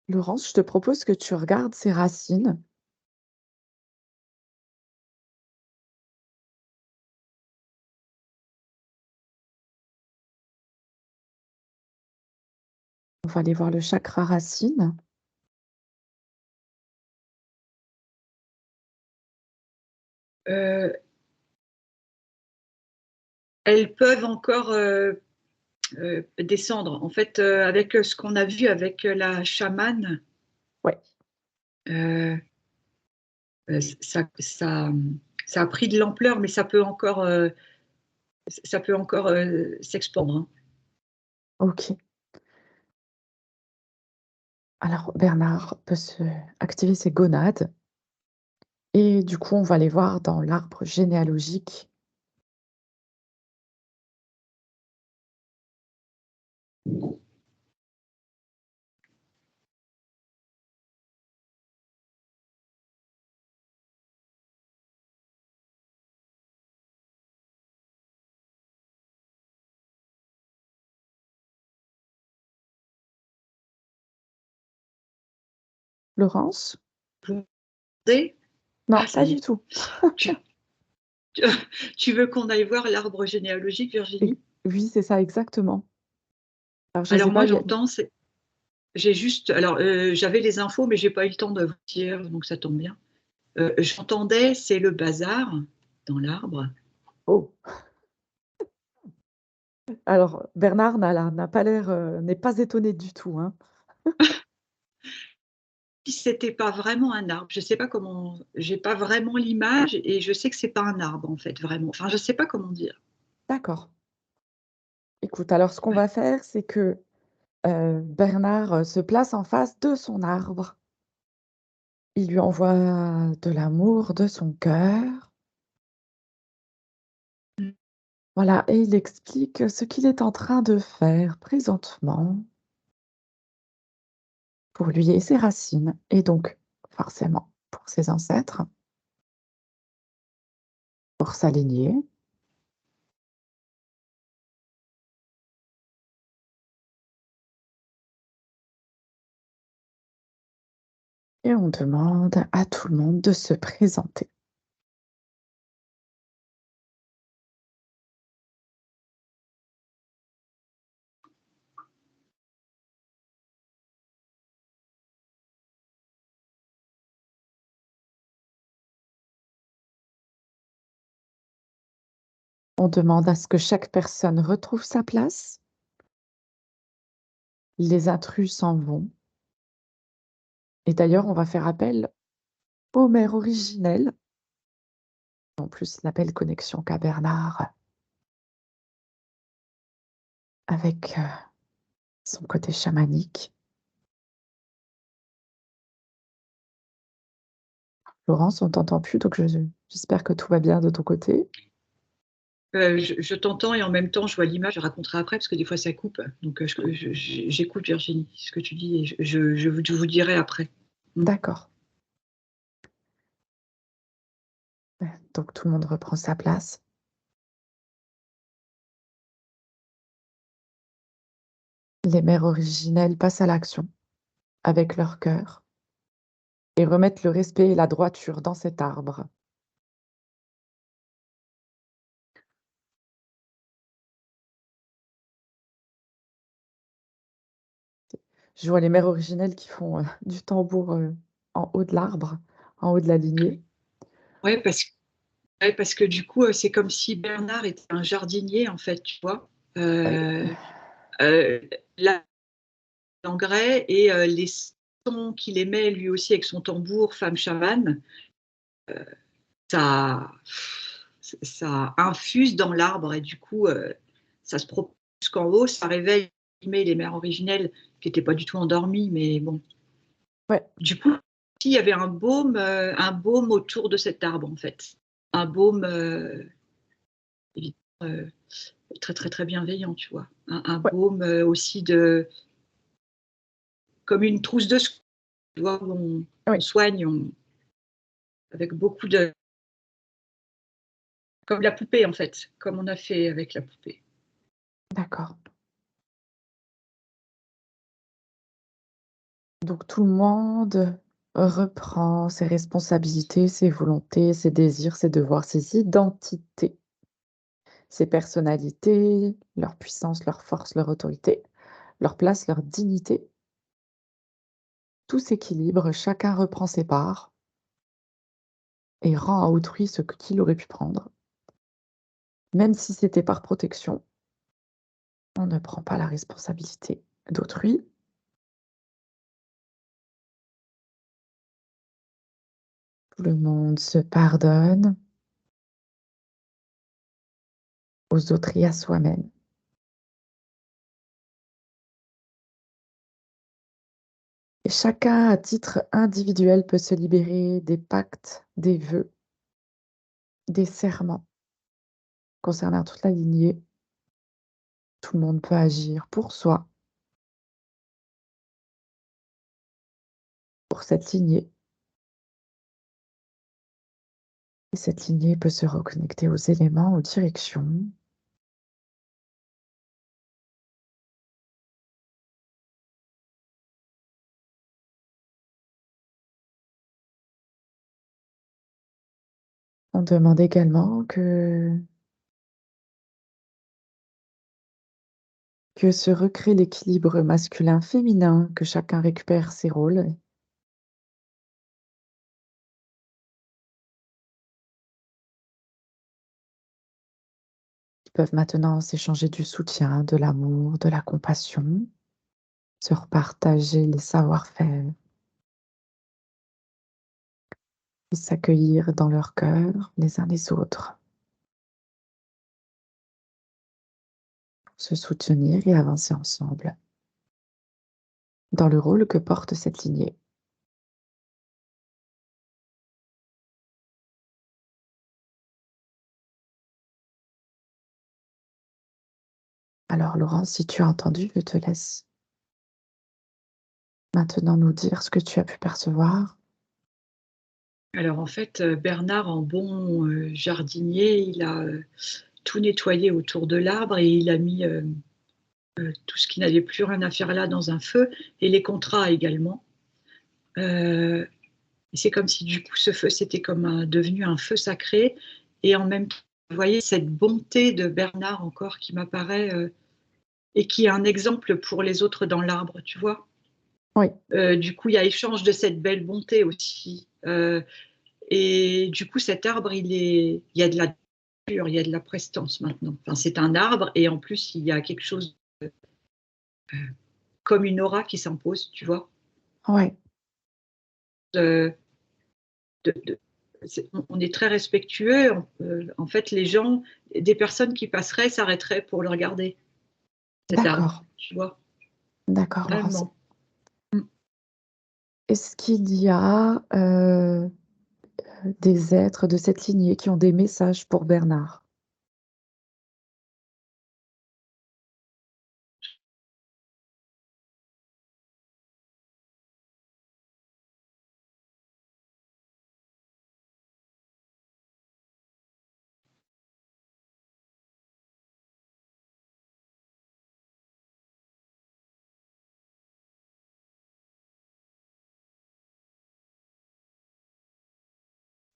[SPEAKER 1] Laurence, je te propose que tu regardes ses racines. On va aller voir le chakra racine.
[SPEAKER 2] Heu, Elles peuvent encore, descendre. En fait, avec, ce qu'on a vu avec, la chamane,
[SPEAKER 1] Ouais,
[SPEAKER 2] heu ça a pris de l'ampleur, mais ça peut encore, s'expandre, hein.
[SPEAKER 1] OK. Alors Bernard peut se activer ses gonades et du coup, on va aller voir dans l'arbre généalogique. Laurence?
[SPEAKER 2] Vous entendez?
[SPEAKER 1] Non,
[SPEAKER 2] Ah ça
[SPEAKER 1] pas
[SPEAKER 2] y
[SPEAKER 1] du
[SPEAKER 2] est.
[SPEAKER 1] tout.
[SPEAKER 2] Tu tu tu veux qu'on aille voir l'arbre généalogique,
[SPEAKER 1] Ex
[SPEAKER 2] Virginie?
[SPEAKER 1] Oui, c'est ça, exactement. Alors je sais
[SPEAKER 2] Alors
[SPEAKER 1] pas,
[SPEAKER 2] moi
[SPEAKER 1] il y a
[SPEAKER 2] j'entends, j'avais les infos, mais j'ai pas eu le temps de vous dire, donc ça tombe bien. J'entendais: «C'est le bazar» dans l'arbre.
[SPEAKER 1] oh! Alors Bernard n'a pas l'air, n'est pas étonné du tout, hein.
[SPEAKER 2] si c'était pas vraiment un arbre. Je sais pas comment, j'ai pas vraiment l'image et je sais que c'est pas un arbre en fait, vraiment. Enfin, je sais pas comment dire.
[SPEAKER 1] D'accord. Écoute, alors ce qu'on
[SPEAKER 2] Ouais.
[SPEAKER 1] va faire, c'est que, Bernard, se place en face de son arbre. Il lui envoie de l'amour de son cœur.
[SPEAKER 2] Mmh.
[SPEAKER 1] Voilà, et il explique ce qu'il est en train de faire présentement pour lui et ses racines et donc forcément pour ses ancêtres, pour sa lignée. Et on demande à tout le monde de se présenter. On demande à ce que chaque personne retrouve sa place. Les intrus s'en vont et d'ailleurs, on va faire appel au maire originel. En plus, la belle connexion qu'a Bernard avec, son côté chamanique. Laurence, on t'entend plus, donc j'espère que tout va bien de ton côté.
[SPEAKER 2] Je t'entends et en même temps, je vois l'image, je raconterai après parce que des fois ça coupe. Donc j'écoute Virginie, ce que tu dis et je vous dirai après. Mmh.
[SPEAKER 1] D'accord. Donc tout le monde reprend sa place. Les mères originelles passent à l'action avec leur cœur et remettent le respect et la droiture dans cet arbre. Je vois les mères originelles qui font, du tambour, en haut de l'arbre, en haut de la lignée.
[SPEAKER 2] Ouais, parce que du coup, c'est comme si Bernard était un jardinier en fait, tu vois?
[SPEAKER 1] Oui.
[SPEAKER 2] Heu heu, la l'engrais et les sons qu'il émet lui aussi avec son tambour, femme chamane, ça ça infuse dans l'arbre et du coup, ça se propulse jusqu'en haut, ça réveille les mères originelles qui étaient pas du tout endormies, mais bon.
[SPEAKER 1] Ouais,
[SPEAKER 2] Du coup, il y avait un baume autour de cet arbre en fait. Un baume, évidemment, très, très, très bienveillant, tu vois? Un
[SPEAKER 1] ouais,
[SPEAKER 2] baume, aussi de comme une trousse de secours, tu vois? Où on
[SPEAKER 1] oui,
[SPEAKER 2] soigne, avec beaucoup de comme la poupée en fait, comme on a fait avec la poupée.
[SPEAKER 1] d'accord. Donc tout le monde reprend ses responsabilités, ses volontés, ses désirs, ses devoirs, ses identités, ses personnalités, leur puissance, leur force, leur autorité, leur place, leur dignité. Tout s'équilibre, chacun reprend ses parts et rend à autrui ce qu'il aurait pu prendre. Même si c'était par protection, on ne prend pas la responsabilité d'autrui. Tout le monde se pardonne aux autres et à soi-même. Et chacun, à titre individuel, peut se libérer des pactes, des vœux, des serments concernant toute la lignée. Tout le monde peut agir pour soi, pour cette lignée. Et cette lignée peut se reconnecter aux éléments, aux directions. On demande également que se recrée l'équilibre masculin-féminin, que chacun récupère ses rôles. Ils peuvent maintenant s'échanger du soutien, de l'amour, de la compassion, se repartager les savoir-faire. et s'accueillir dans leur cœur les uns les autres, se soutenir et avancer ensemble dans le rôle que porte cette lignée. Alors Laurence, si tu as entendu, je te laisse maintenant nous dire ce que tu as pu percevoir.
[SPEAKER 2] Alors en fait, Bernard, en bon jardinier, il a tout nettoyé autour de l'arbre et il a mis tout ce qui n'avait plus rien à faire là dans un feu, et les contrats également. Et c'est comme si du coup ce feu c'était comme devenu un feu sacré, et en même temps, vous voyez cette bonté de Bernard encore qui m'apparaît, et qui est un exemple pour les autres dans l'arbre, tu vois.
[SPEAKER 1] Oui,
[SPEAKER 2] Du coup, il y a échange de cette belle bonté aussi. Et du coup, cet arbre, il y a de la nature, il y a de la prestance maintenant. Enfin, c'est un arbre, et en plus, il y a quelque chose comme une aura qui s'impose, tu vois.
[SPEAKER 1] ouais,
[SPEAKER 2] De- de- on est très respectueux. En fait, les gens, des personnes qui passeraient s'arrêteraient pour le regarder, cet arbre,
[SPEAKER 1] d'accord,
[SPEAKER 2] tu vois,
[SPEAKER 1] d'accord Laurence.
[SPEAKER 2] vraiment.
[SPEAKER 1] Est-ce qu'il y a, des êtres de cette lignée qui ont des messages pour Bernard?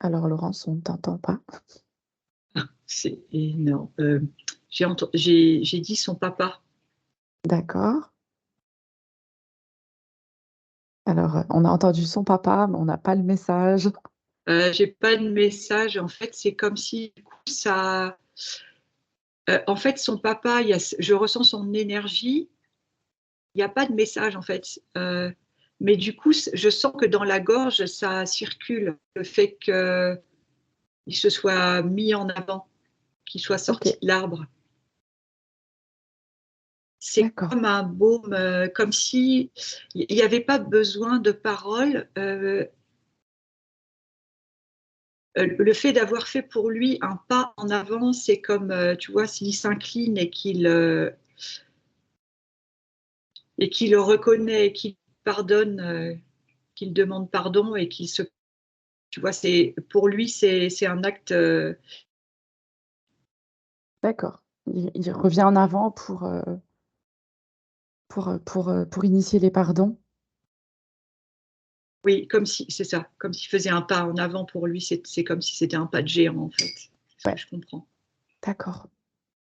[SPEAKER 1] Alors Laurence, on ne t'entend pas.
[SPEAKER 2] C'est énorme. J'ai dit son papa.
[SPEAKER 1] D'accord. Alors, on a entendu son papa, mais on n'a pas le message.
[SPEAKER 2] J'ai pas de message. En fait, c'est comme si du coup, ça. En fait, son papa, je ressens son énergie. Il n'y a pas de message en fait. Mais du coup, je sens que dans la gorge, ça circule. Le fait qu'il se soit mis en avant, qu'il soit
[SPEAKER 1] OK,
[SPEAKER 2] sorti de l'arbre. C'est
[SPEAKER 1] d'accord,
[SPEAKER 2] comme un baume, comme si il n'y avait pas besoin de paroles. Le fait d'avoir fait pour lui un pas en avant, c'est comme, tu vois, s'il s'incline et qu'il le reconnaît, et qu'il pardonne, qu'il demande pardon, et qu'il se, tu vois, c'est pour lui, c'est un acte.
[SPEAKER 1] d'accord. Il revient en avant pour initier les pardons?
[SPEAKER 2] Oui, comme si, c'est ça, comme s'il faisait un pas en avant pour lui, c'est comme si c'était un pas de géant en fait. C'est ce que
[SPEAKER 1] Ouais,
[SPEAKER 2] je comprends.
[SPEAKER 1] d'accord.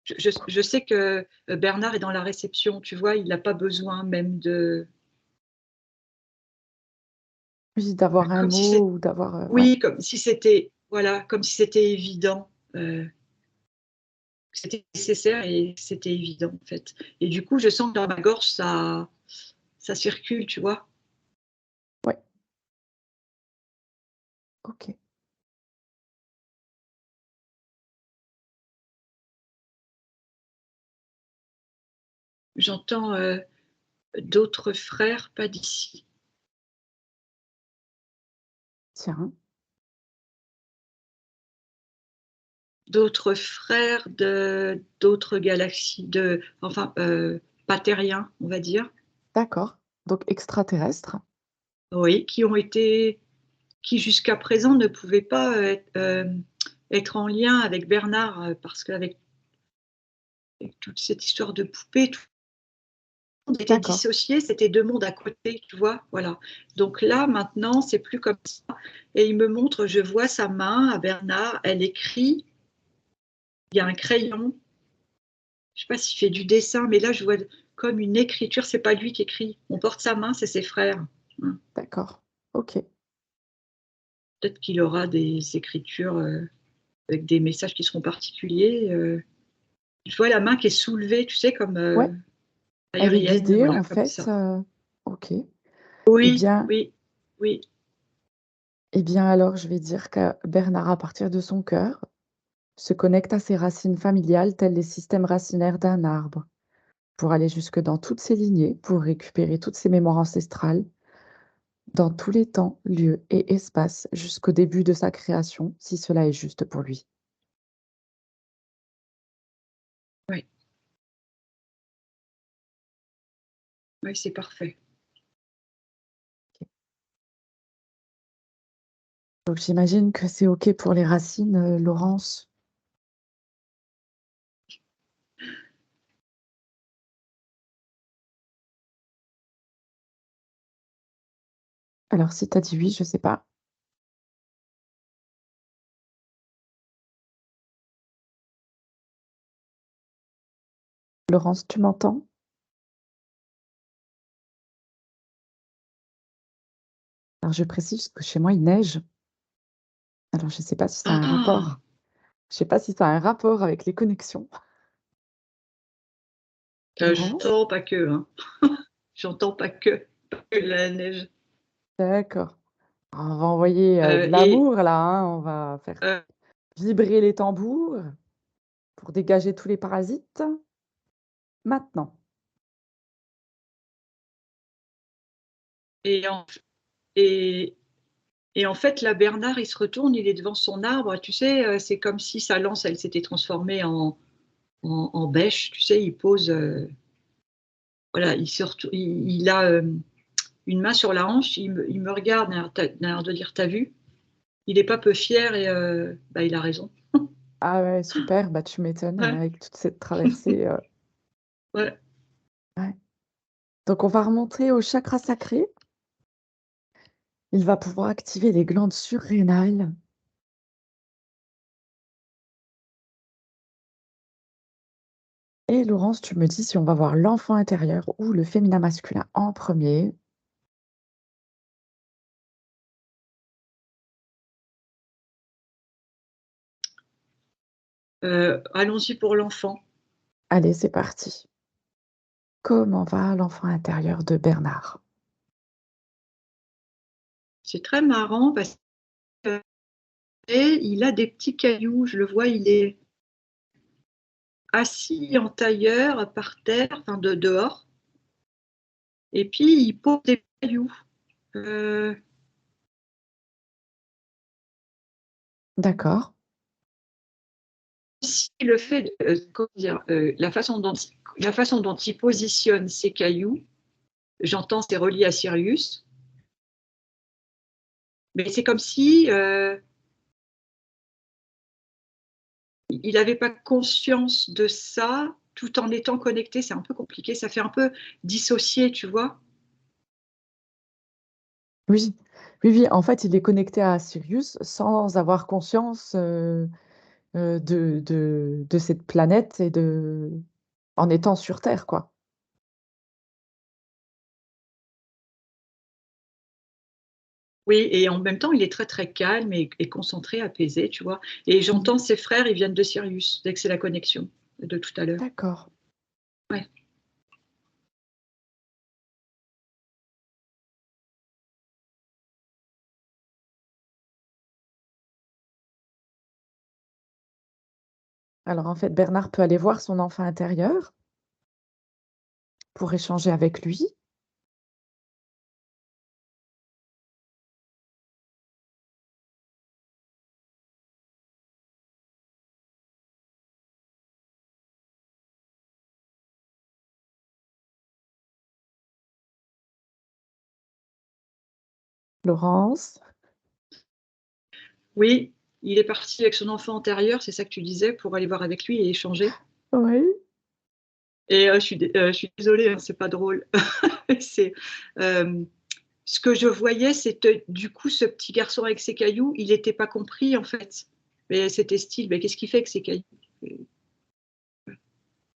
[SPEAKER 2] Je sais que Bernard est dans la réception, tu vois, il n'a pas besoin même de.
[SPEAKER 1] Oui, d'avoir un
[SPEAKER 2] Comme si c'est.
[SPEAKER 1] mot ou d'avoir, ouais,
[SPEAKER 2] Oui, comme si c'était, voilà, comme si c'était évident, que c'était nécessaire et que c'était évident en fait. Et du coup, je sens que dans ma gorge, ça circule, tu vois.
[SPEAKER 1] ouais, OK.
[SPEAKER 2] J'entends d'autres frères, pas d'ici.
[SPEAKER 1] Tiens,
[SPEAKER 2] D'autres frères de d'autres galaxies, enfin, pas terriens, on va dire.
[SPEAKER 1] d'accord. Donc extraterrestre?
[SPEAKER 2] Oui, qui jusqu'à présent ne pouvaient pas être en lien avec Bernard, parce qu'avec toute cette histoire de poupée, tout le monde était
[SPEAKER 1] D'accord,
[SPEAKER 2] dissocié, c'était deux mondes à côté, tu vois, voilà. Donc là, maintenant, c'est plus comme ça. Et il me montre, je vois sa main à Bernard, elle écrit, il y a un crayon, je sais pas s'il fait du dessin, mais là, je vois comme une écriture, c'est pas lui qui écrit. On porte sa main, c'est ses frères. Hein.
[SPEAKER 1] d'accord. OK.
[SPEAKER 2] Peut-être qu'il aura des écritures avec des messages qui seront particuliers. Je vois la main qui est soulevée, tu sais, comme
[SPEAKER 1] Ouais, elle est
[SPEAKER 2] aérienne,
[SPEAKER 1] guidée
[SPEAKER 2] voilà,
[SPEAKER 1] en
[SPEAKER 2] comme
[SPEAKER 1] fait,
[SPEAKER 2] ça.
[SPEAKER 1] OK. Eh
[SPEAKER 2] Oui,
[SPEAKER 1] bien,
[SPEAKER 2] oui, oui.
[SPEAKER 1] Eh bien alors, je vais dire que Bernard, à partir de son cœur, se connecte à ses racines familiales, tels les systèmes racinaires d'un arbre, pour aller jusque dans toutes ses lignées, pour récupérer toutes ses mémoires ancestrales, dans tous les temps, lieux et espaces, jusqu'au début de sa création, si cela est juste pour lui.
[SPEAKER 2] Oui, oui, c'est parfait.
[SPEAKER 1] Donc j'imagine que c'est OK pour les racines, Laurence? Alors si tu as dit oui, je sais pas. Laurence, tu m'entends? Alors je précise que chez moi, il neige. Alors je sais pas si ça a un
[SPEAKER 2] Ah!
[SPEAKER 1] rapport. Je sais pas si ça a un rapport avec les connexions. Laurence?
[SPEAKER 2] J'entends pas que, hein. J'entends pas que la neige.
[SPEAKER 1] D'accord. On va envoyer, de
[SPEAKER 2] Et
[SPEAKER 1] l'amour là, hein, on va faire
[SPEAKER 2] heu
[SPEAKER 1] vibrer les tambours pour dégager tous les parasites. Maintenant.
[SPEAKER 2] et en et et en fait, là, Bernard, il se retourne, il est devant son arbre, tu sais, c'est comme si sa lance, elle s'était transformée en bêche, tu sais, il pose, voilà, il se retou il a, une main sur la hanche, il me regarde d'un air de dire: «Tu as vu?» Il est pas peu fier et bah, il a raison.
[SPEAKER 1] Ah ouais, super, bah, tu m'étonnes,
[SPEAKER 2] Ouais,
[SPEAKER 1] avec toute cette traversée,
[SPEAKER 2] ouais.
[SPEAKER 1] ouais. Donc on va remonter au chakra sacré. Il va pouvoir activer les glandes surrénales. Et Laurence, tu me dis si on va voir l'enfant intérieur ou le féminin masculin en premier.
[SPEAKER 2] Allons-y pour l'enfant.
[SPEAKER 1] Allez, c'est parti. Comment va l'enfant intérieur de Bernard?
[SPEAKER 2] C'est très marrant parce que et il a des petits cailloux, je le vois, il est assis en tailleur par terre, enfin dehors et puis il pose des cailloux. Heu,
[SPEAKER 1] D'accord,
[SPEAKER 2] si le fait de, comment dire? La façon dont il positionne ses cailloux, j'entends c'est relié à Sirius, mais c'est comme si, il n'avait pas conscience de ça, tout en étant connecté. C'est un peu compliqué, ça fait un peu dissocié, tu vois?
[SPEAKER 1] oui. Oui, oui, en fait, il est connecté à Sirius sans avoir conscience, de cette planète et en étant sur terre, quoi.
[SPEAKER 2] Oui et en même temps, il est très, très calme et concentré, apaisé, tu vois? Et
[SPEAKER 1] Mmh.
[SPEAKER 2] j'entends ses frères, ils viennent de Sirius, dès que c'est la connexion de tout à l'heure.
[SPEAKER 1] D'accord.
[SPEAKER 2] Ouais.
[SPEAKER 1] Alors en fait, Bernard peut aller voir son enfant intérieur pour échanger avec lui. Laurence?
[SPEAKER 2] Oui, il est parti avec son enfant antérieur, c'est ça que tu disais, pour aller voir avec lui et échanger?
[SPEAKER 1] Oui?
[SPEAKER 2] Et je suis désolée, hein, c'est pas drôle. C'est, hem, ce que je voyais, c'était du coup ce petit garçon avec ses cailloux, il était pas compris en fait. Mais c'était style: «Mais qu'est-ce qu'il fait avec ses cailloux?»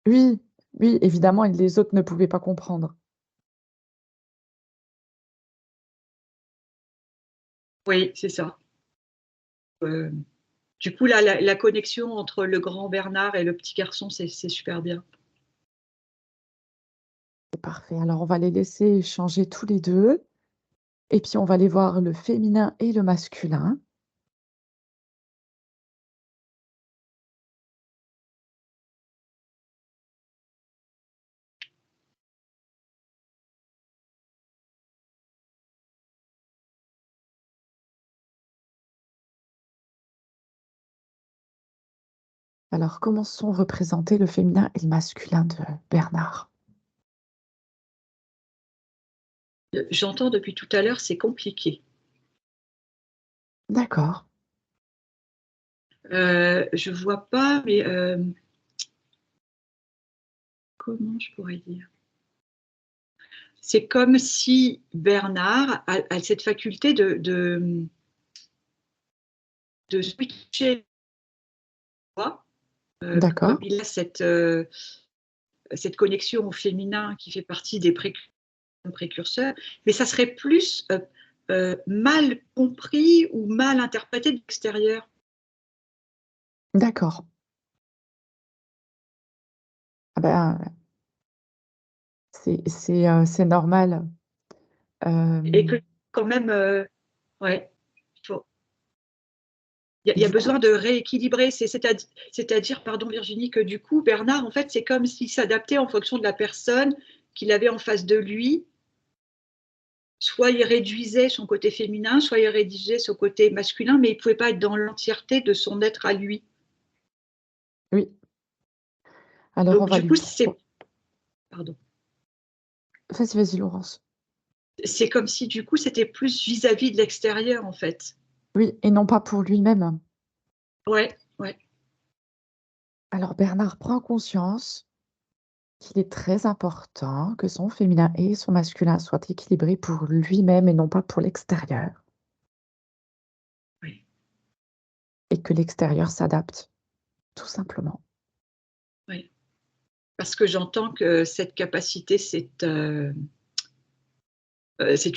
[SPEAKER 1] Oui, oui, évidemment, et les autres ne pouvaient pas comprendre.
[SPEAKER 2] Oui, c'est ça. Hem, du coup, là, la connexion entre le grand Bernard et le petit garçon, c'est super bien.
[SPEAKER 1] C'est parfait. Alors on va les laisser échanger tous les 2. Et puis on va aller voir le féminin et le masculin. Alors comment sont représentés le féminin et le masculin de Bernard?
[SPEAKER 2] J'entends depuis tout à l'heure, c'est compliqué.
[SPEAKER 1] D'accord,
[SPEAKER 2] Je vois pas, mais comment je pourrais dire? C'est comme si Bernard a cette faculté de switcher, tu vois? Comme
[SPEAKER 1] d'accord,
[SPEAKER 2] il a cette connexion au féminin qui fait partie des précurseurs, mais ça serait plus, mal compris ou mal interprété de l'extérieur.
[SPEAKER 1] d'accord. Ah ben, c'est normal.
[SPEAKER 2] Et que
[SPEAKER 1] Hem,
[SPEAKER 2] quand même, ouais, il faut il y a
[SPEAKER 1] du coup
[SPEAKER 2] besoin de rééquilibrer. C'est-à-dire, pardon Virginie, que du coup, Bernard, en fait, c'est comme s'il s'adaptait en fonction de la personne qu'il avait en face de lui. Soit il réduisait son côté féminin, soit il réduisait son côté masculin, mais il ne pouvait pas être dans l'entièreté de son être à lui.
[SPEAKER 1] oui, alors on
[SPEAKER 2] Donc
[SPEAKER 1] va
[SPEAKER 2] du
[SPEAKER 1] lui
[SPEAKER 2] coup,
[SPEAKER 1] pro
[SPEAKER 2] pardon,
[SPEAKER 1] vas-y, vas-y Laurence.
[SPEAKER 2] c'est comme si du coup, c'était plus vis-à-vis de l'extérieur, en fait.
[SPEAKER 1] Oui et non pas pour lui-même.
[SPEAKER 2] Ouais, ouais,
[SPEAKER 1] Alors Bernard prend conscience qu'il est très important que son féminin et son masculin soient équilibrés pour lui-même et non pas pour l'extérieur
[SPEAKER 2] ouais.
[SPEAKER 1] et que l'extérieur s'adapte, tout simplement.
[SPEAKER 2] Ouais. Parce que j'entends que cette capacité, c'est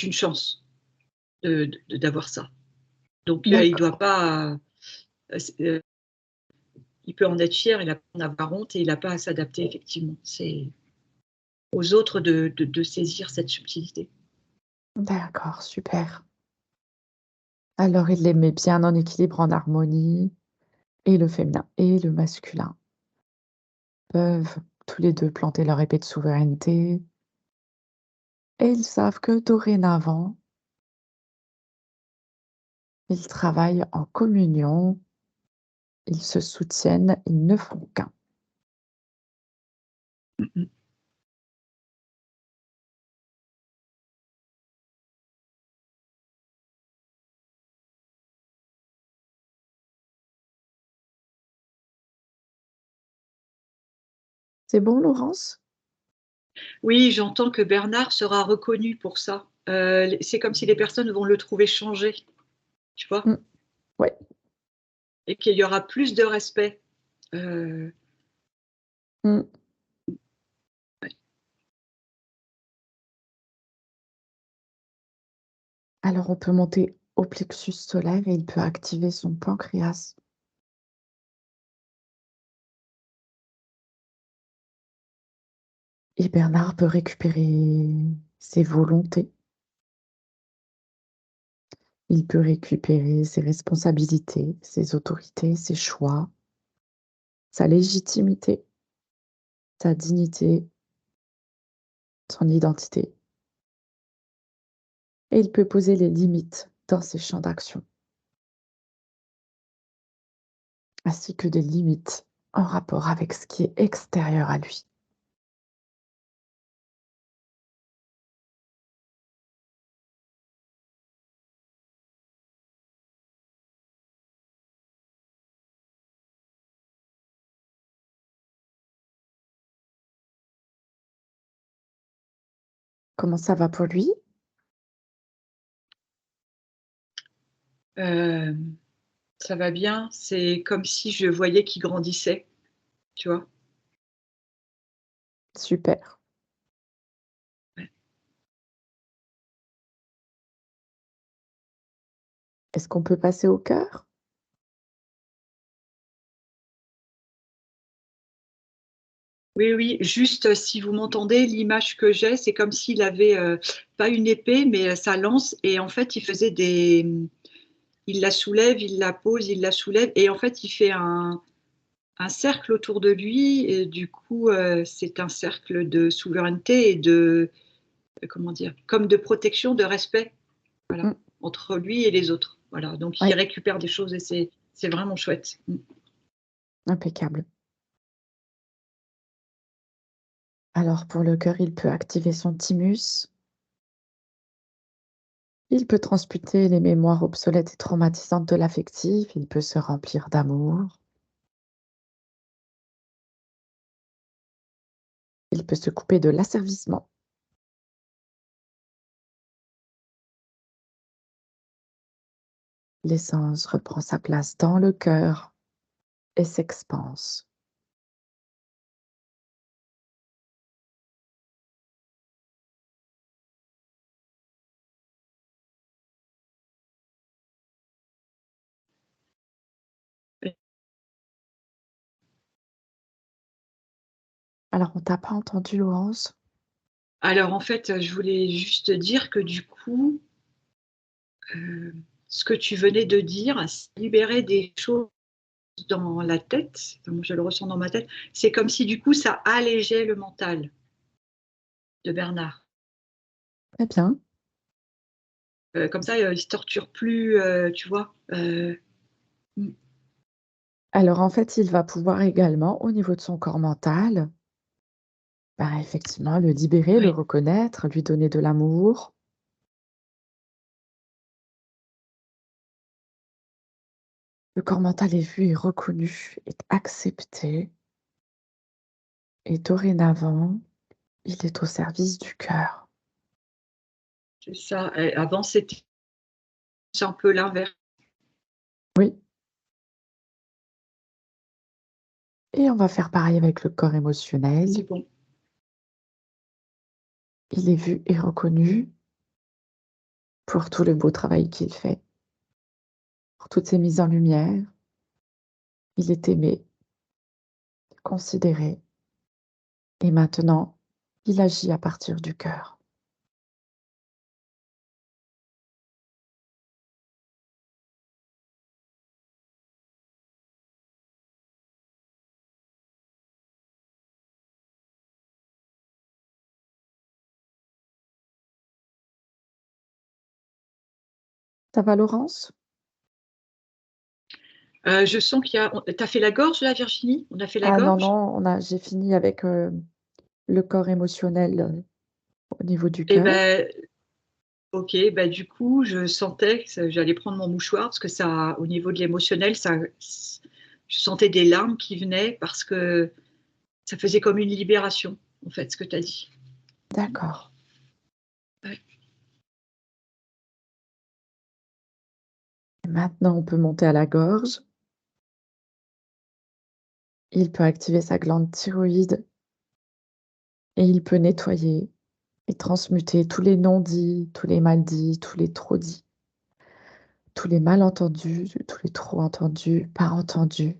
[SPEAKER 2] une chance d'avoir ça. Donc, il
[SPEAKER 1] D'accord.
[SPEAKER 2] doit pas, il peut en être fier, il n'a pas à en avoir honte et il n'a pas à s'adapter effectivement. C'est aux autres de saisir cette subtilité.
[SPEAKER 1] D'accord, super. Alors il les met bien en équilibre, en harmonie et le féminin et le masculin peuvent tous les 2 planter leur épée de souveraineté et ils savent que dorénavant, ils travaillent en communion, ils se soutiennent, ils ne font qu'un.
[SPEAKER 2] Mmh mh.
[SPEAKER 1] C'est bon Laurence?
[SPEAKER 2] Oui, j'entends que Bernard sera reconnu pour ça. C'est comme si les personnes vont le trouver changé, tu vois?
[SPEAKER 1] Mmh, ouais.
[SPEAKER 2] Et qu'il y aura plus de respect. Heu,
[SPEAKER 1] Mmh.
[SPEAKER 2] ouais.
[SPEAKER 1] Alors on peut monter au plexus solaire et il peut activer son pancréas. Et Bernard peut récupérer ses volontés, il peut récupérer ses responsabilités, ses autorités, ses choix, sa légitimité, sa dignité, son identité. Et il peut poser les limites dans ses champs d'action, ainsi que des limites en rapport avec ce qui est extérieur à lui. Comment ça va pour lui?
[SPEAKER 2] Hem, Ça va bien, c'est comme si je voyais qu'il grandissait, tu vois?
[SPEAKER 1] Super.
[SPEAKER 2] Ouais.
[SPEAKER 1] Est-ce qu'on peut passer au cœur?
[SPEAKER 2] Oui, oui, juste si vous m'entendez, l'image que j'ai, c'est comme s'il avait pas une épée, mais sa lance, et en fait, il faisait il la soulève, il la pose, il la soulève, et en fait, il fait un cercle autour de lui, et du coup, c'est un cercle de souveraineté et de, comment dire, comme de protection, de respect, voilà,
[SPEAKER 1] Mmh.
[SPEAKER 2] entre lui et les autres. Voilà, donc il
[SPEAKER 1] Oui,
[SPEAKER 2] récupère des choses et c'est vraiment chouette.
[SPEAKER 1] impeccable. Alors pour le cœur, il peut activer son thymus, il peut transputer les mémoires obsolètes et traumatisantes de l'affectif, il peut se remplir d'amour, il peut se couper de l'asservissement. L'essence reprend sa place dans le cœur et s'expanse. Alors on t'a pas entendu, Laurence?
[SPEAKER 2] Alors en fait, je voulais juste dire que du coup, euh, ce que tu venais de dire, c'est libérer des choses dans la tête, comme je le ressens dans ma tête, c'est comme si du coup ça allégeait le mental de Bernard.
[SPEAKER 1] Très bien.
[SPEAKER 2] Comme ça, il se torture plus, tu vois. Mm,
[SPEAKER 1] Alors en fait, il va pouvoir également, au niveau de son corps mental, bah, effectivement, le libérer, le
[SPEAKER 2] ouais,
[SPEAKER 1] reconnaître, lui donner de l'amour. Le corps mental est vu et reconnu, est accepté et dorénavant, il est au service du cœur.
[SPEAKER 2] c'est ça. Et avant, c'était un peu l'inverse.
[SPEAKER 1] Oui, et on va faire pareil avec le corps
[SPEAKER 2] C'est
[SPEAKER 1] émotionnel.
[SPEAKER 2] bon.
[SPEAKER 1] Il est vu et reconnu pour tout le beau travail qu'il fait, pour toutes ses mises en lumière. Il est aimé, considéré et maintenant, il agit à partir du cœur. Ça va, Laurence?
[SPEAKER 2] Je sens qu'il y a. T'as fait la gorge là, Virginie? On a fait la
[SPEAKER 1] Ah non,
[SPEAKER 2] gorge?
[SPEAKER 1] non, j'ai fini avec, le corps émotionnel, au niveau du
[SPEAKER 2] Et
[SPEAKER 1] cœur.
[SPEAKER 2] ben, ok, bah du coup, je sentais que j'allais prendre mon mouchoir parce que ça, au niveau de l'émotionnel, je sentais des larmes qui venaient parce que ça faisait comme une libération, en fait, ce que tu as dit.
[SPEAKER 1] D'accord.
[SPEAKER 2] Ouais.
[SPEAKER 1] Et maintenant, on peut monter à la gorge. Il peut activer sa glande thyroïde et il peut nettoyer et transmuter tous les non-dits, tous les mal-dits, tous les trop-dits, tous les malentendus, tous les trop entendus, pas entendus,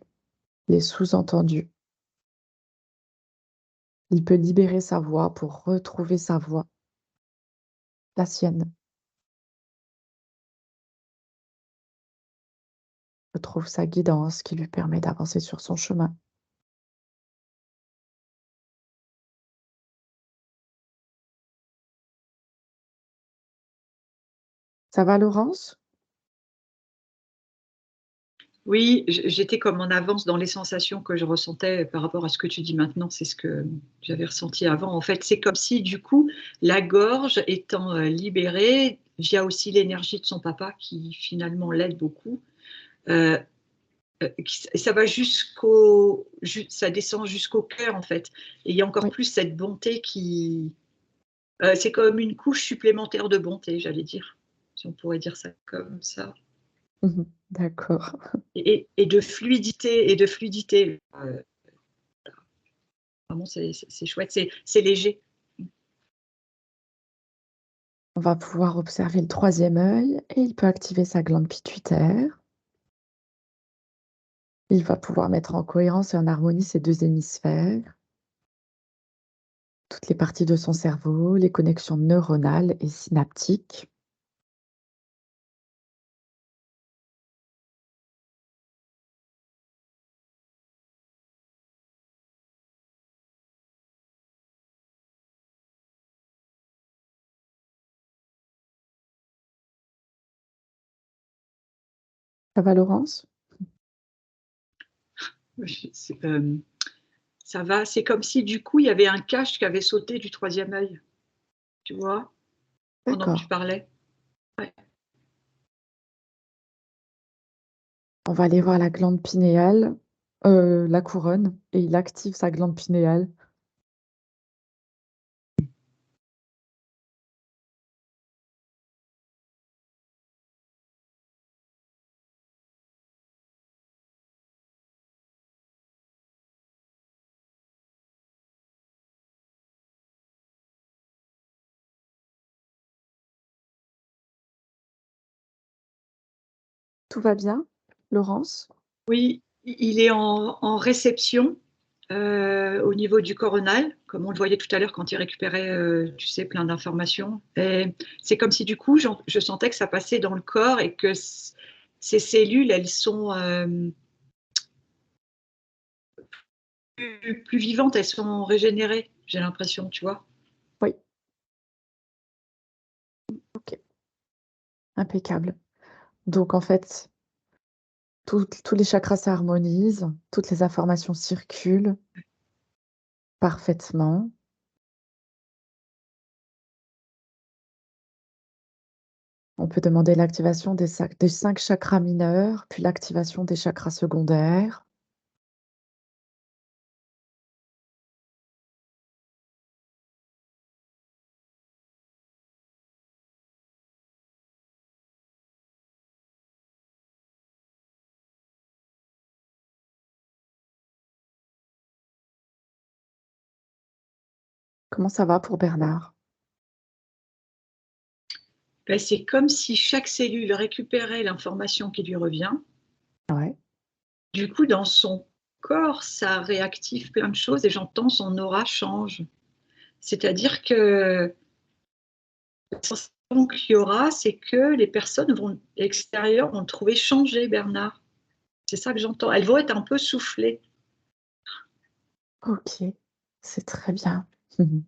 [SPEAKER 1] les sous-entendus. Il peut libérer sa voix pour retrouver sa voix, la sienne, retrouve sa guidance qui lui permet d'avancer sur son chemin. Ça va, Laurence?
[SPEAKER 2] Oui, j'étais comme en avance dans les sensations que je ressentais par rapport à ce que tu dis maintenant, c'est ce que j'avais ressenti avant. En fait, c'est comme si du coup, la gorge étant libérée, via aussi l'énergie de son papa qui finalement l'aide beaucoup, euh, ça va ça descend jusqu'au cœur en fait. Et il y a encore
[SPEAKER 1] Oui.
[SPEAKER 2] plus cette bonté c'est comme une couche supplémentaire de bonté, j'allais dire, si on pourrait dire ça comme ça.
[SPEAKER 1] Mmh. D'accord.
[SPEAKER 2] Et de fluidité, et de fluidité. Vraiment, c'est chouette, c'est léger.
[SPEAKER 1] On va pouvoir observer le troisième œil et il peut activer sa glande pituitaire. Il va pouvoir mettre en cohérence et en harmonie ces 2 hémisphères. toutes les parties de son cerveau, les connexions neuronales et synaptiques. Ça va, Laurence?
[SPEAKER 2] Ça va, c'est comme si du coup il y avait un cache qui avait sauté du troisième œil, tu vois, pendant que tu
[SPEAKER 1] D'accord.
[SPEAKER 2] parlais. Ouais.
[SPEAKER 1] On va aller voir la glande pinéale, la couronne, et il active sa glande pinéale. Tout va bien, Laurence?
[SPEAKER 2] Oui, il est en réception au niveau du coronal, comme on le voyait tout à l'heure quand il récupérait, tu sais, plein d'informations. Et c'est comme si du coup, je sentais que ça passait dans le corps et que ces cellules, elles sont plus vivantes, elles sont régénérées, j'ai l'impression, tu vois.
[SPEAKER 1] Oui, OK, impeccable. Donc en fait, tous les chakras s'harmonisent, toutes les informations circulent parfaitement. On peut demander l'activation des 5 chakras mineurs, puis l'activation des chakras secondaires. Comment ça va pour Bernard?
[SPEAKER 2] Ben, c'est comme si chaque cellule récupérait l'information qui lui revient.
[SPEAKER 1] Ouais,
[SPEAKER 2] Du coup, dans son corps, ça réactive plein de choses et j'entends son aura change. C'est-à-dire que la sensation qu'il y aura, c'est que les personnes extérieures vont le trouver changé, Bernard. C'est ça que j'entends. Elles vont être un peu soufflées.
[SPEAKER 1] OK, c'est très bien. Mmh.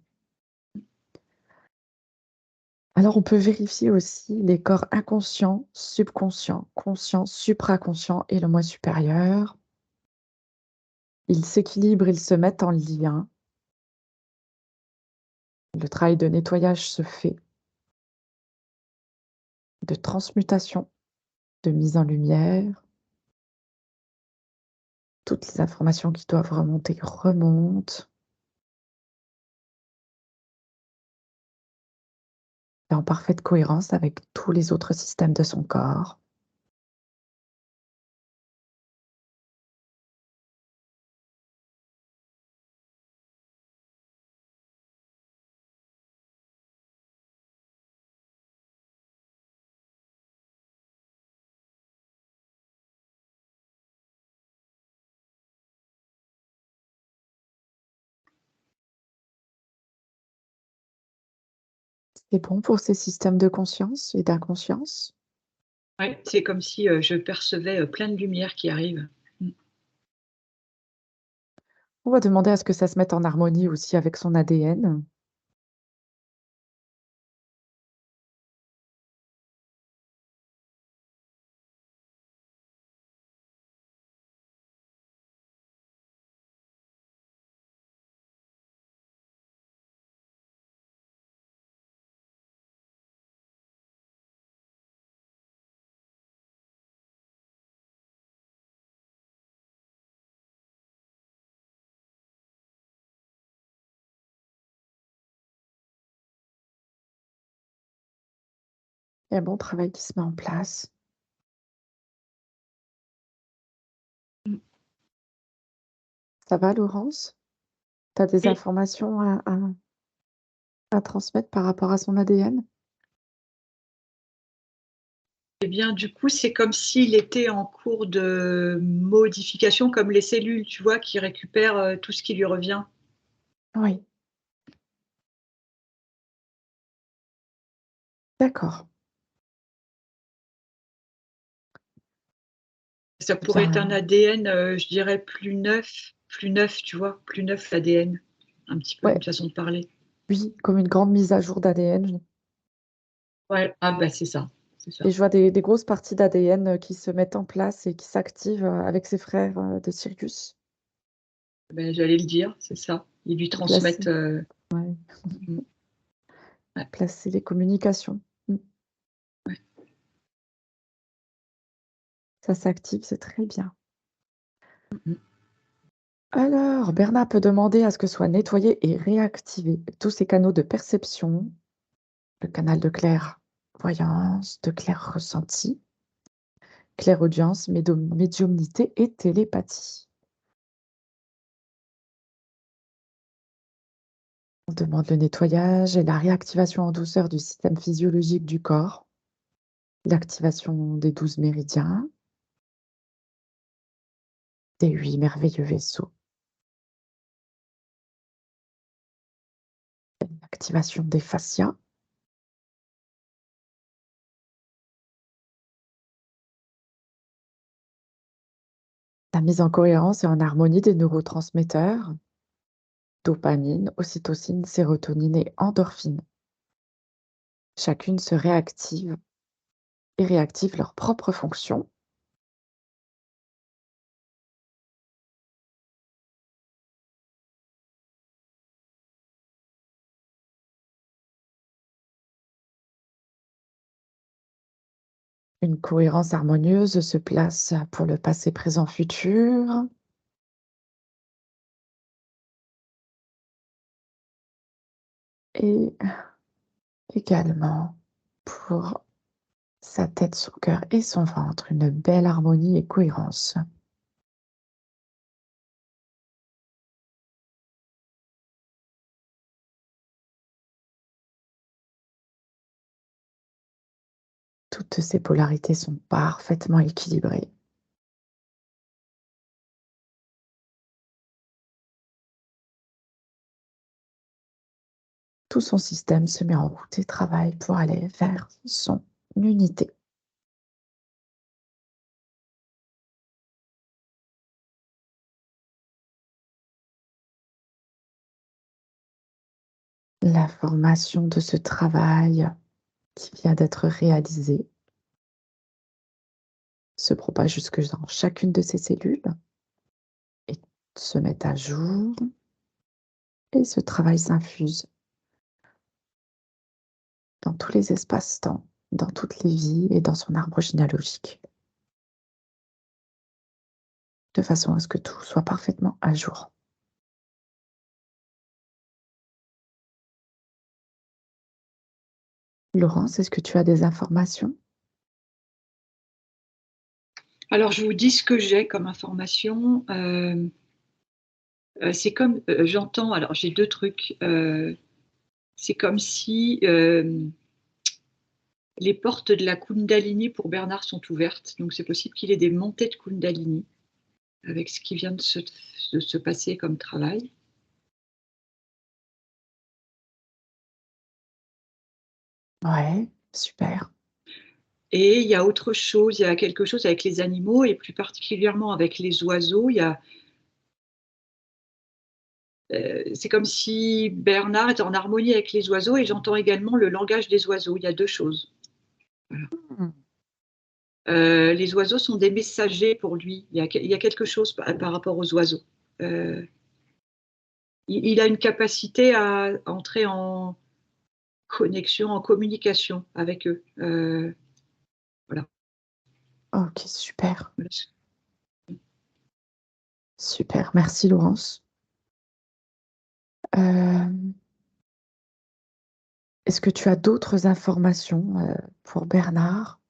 [SPEAKER 1] Alors on peut vérifier aussi les corps inconscient, subconscient, conscient, supraconscient et le moi supérieur. Ils s'équilibrent, ils se mettent en lien. Le travail de nettoyage se fait, de transmutation, de mise en lumière. Toutes les informations qui doivent remonter remontent. Et en parfaite cohérence avec tous les autres systèmes de son corps. C'est bon pour ces systèmes de conscience et d'inconscience?
[SPEAKER 2] Ouais, c'est comme si je percevais plein de lumière qui arrive. Mm.
[SPEAKER 1] On va demander à ce que ça se mette en harmonie aussi avec son ADN. Il y a un bon travail qui se met en place.
[SPEAKER 2] Mm.
[SPEAKER 1] Ça va, Laurence? Tu as des
[SPEAKER 2] Oui.
[SPEAKER 1] informations à transmettre par rapport à son ADN?
[SPEAKER 2] Eh bien, du coup, c'est comme s'il était en cours de modification, comme les cellules, tu vois, qui récupèrent tout ce qui lui revient.
[SPEAKER 1] Oui. D'accord.
[SPEAKER 2] Ça pourrait être un
[SPEAKER 1] Bien,
[SPEAKER 2] ADN, je dirais plus neuf, tu vois? Plus neuf l'ADN, un petit peu, une
[SPEAKER 1] ouais,
[SPEAKER 2] façon de parler.
[SPEAKER 1] oui, comme une grande mise à jour d'ADN.
[SPEAKER 2] Ouais, ah bah, c'est ça, c'est ça.
[SPEAKER 1] Et je vois des grosses parties d'ADN, qui se mettent en place et qui s'activent, avec ses frères, de Sirius.
[SPEAKER 2] Beh, j'allais le dire, c'est ça. Ils lui transmettent,
[SPEAKER 1] Placer, ouais,
[SPEAKER 2] mmh, ouais,
[SPEAKER 1] placer les communications. Mmh.
[SPEAKER 2] ouais.
[SPEAKER 1] Ça s'active, c'est très bien.
[SPEAKER 2] Mmh mh.
[SPEAKER 1] Alors, Bernard peut demander à ce que soient nettoyés et réactivés tous ses canaux de perception, le canal de clairvoyance, de clair ressenti, clairaudience, médiumnité et télépathie. On demande le nettoyage et la réactivation en douceur du système physiologique du corps, l'activation des 12 méridiens, des 8 merveilleux vaisseaux, l'activation des fascias, la mise en cohérence et en harmonie des neurotransmetteurs, dopamine, ocytocine, sérotonine et endorphine. Chacune se réactive et réactive leur propre fonction. Une cohérence harmonieuse se place pour le passé, présent, futur et également pour sa tête, son cœur et son ventre. Une belle harmonie et cohérence. Toutes ces polarités sont parfaitement équilibrées. Tout son système se met en route et travaille pour aller vers son unité. La formation de ce travail qui vient d'être réalisé se propage jusque dans chacune de ces cellules et se met à jour et ce travail s'infuse dans tous les espaces-temps, dans toutes les vies et dans son arbre généalogique, de façon à ce que tout soit parfaitement à jour. Laurence, est-ce que tu as des informations?
[SPEAKER 2] Alors je vous dis ce que j'ai comme information, c'est comme, j'entends alors j'ai 2 trucs, c'est comme si, les portes de la Kundalini pour Bernard sont ouvertes, donc c'est possible qu'il ait des montées de Kundalini avec ce qui vient de se passer comme travail.
[SPEAKER 1] Ouais, super.
[SPEAKER 2] Et il y a autre chose, il y a quelque chose avec les animaux et plus particulièrement avec les oiseaux. Il y a, c'est comme si Bernard était en harmonie avec les oiseaux et j'entends également le langage des oiseaux. Il y a 2 choses. Voilà.
[SPEAKER 1] Mmh.
[SPEAKER 2] Les oiseaux sont des messagers pour lui. Il y a quelque chose par rapport aux oiseaux. Heu, il a une capacité à entrer en connexion, en communication avec eux. Voilà.
[SPEAKER 1] OK, super,
[SPEAKER 2] Voilà.
[SPEAKER 1] super. Merci Laurence. Hem, est-ce que tu as d'autres informations, pour Bernard?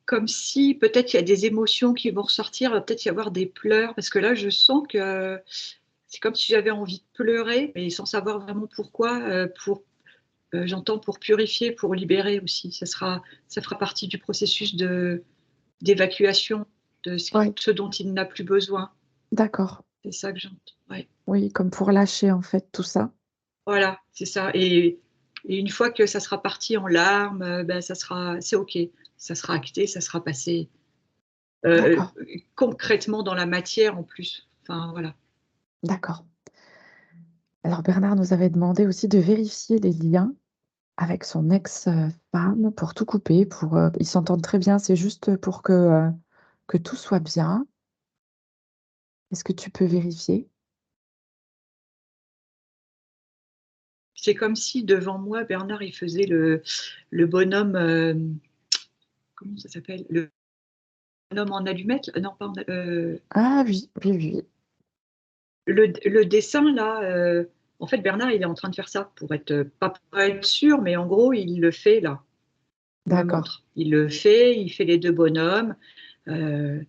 [SPEAKER 2] Comme si peut-être il y a des émotions qui vont ressortir, il va peut-être y avoir des pleurs parce que là je sens que c'est comme si j'avais envie de pleurer, mais sans savoir vraiment pourquoi, j'entends pour purifier, pour libérer aussi. Ça fera partie du processus d'évacuation de
[SPEAKER 1] Ouais,
[SPEAKER 2] ce dont il n'a plus besoin.
[SPEAKER 1] d'accord.
[SPEAKER 2] C'est ça que j'entends, ouais.
[SPEAKER 1] Oui, comme pour lâcher, en fait, tout ça.
[SPEAKER 2] Voilà, c'est ça et une fois que ça sera parti en larmes, ben c'est OK. Ça sera acté, ça sera passé, heu,
[SPEAKER 1] D'accord,
[SPEAKER 2] concrètement dans la matière en plus. Enfin voilà.
[SPEAKER 1] d'accord. Alors Bernard nous avait demandé aussi de vérifier les liens avec son ex-femme pour tout couper, ils s'entendent très bien, c'est juste pour que tout soit bien. Est-ce que tu peux vérifier?
[SPEAKER 2] C'est comme si devant moi, Bernard, il faisait le bonhomme, comment ça s'appelle? Le bonhomme en allumette? Non, pas en a
[SPEAKER 1] Ah oui, oui, oui,
[SPEAKER 2] le dessin là, en fait, Bernard, il est en train de faire ça pour être, pas pour être sûr, mais en gros, il le fait là. Il me
[SPEAKER 1] d'accord,
[SPEAKER 2] montre. Il fait les 2 bonhommes, heu,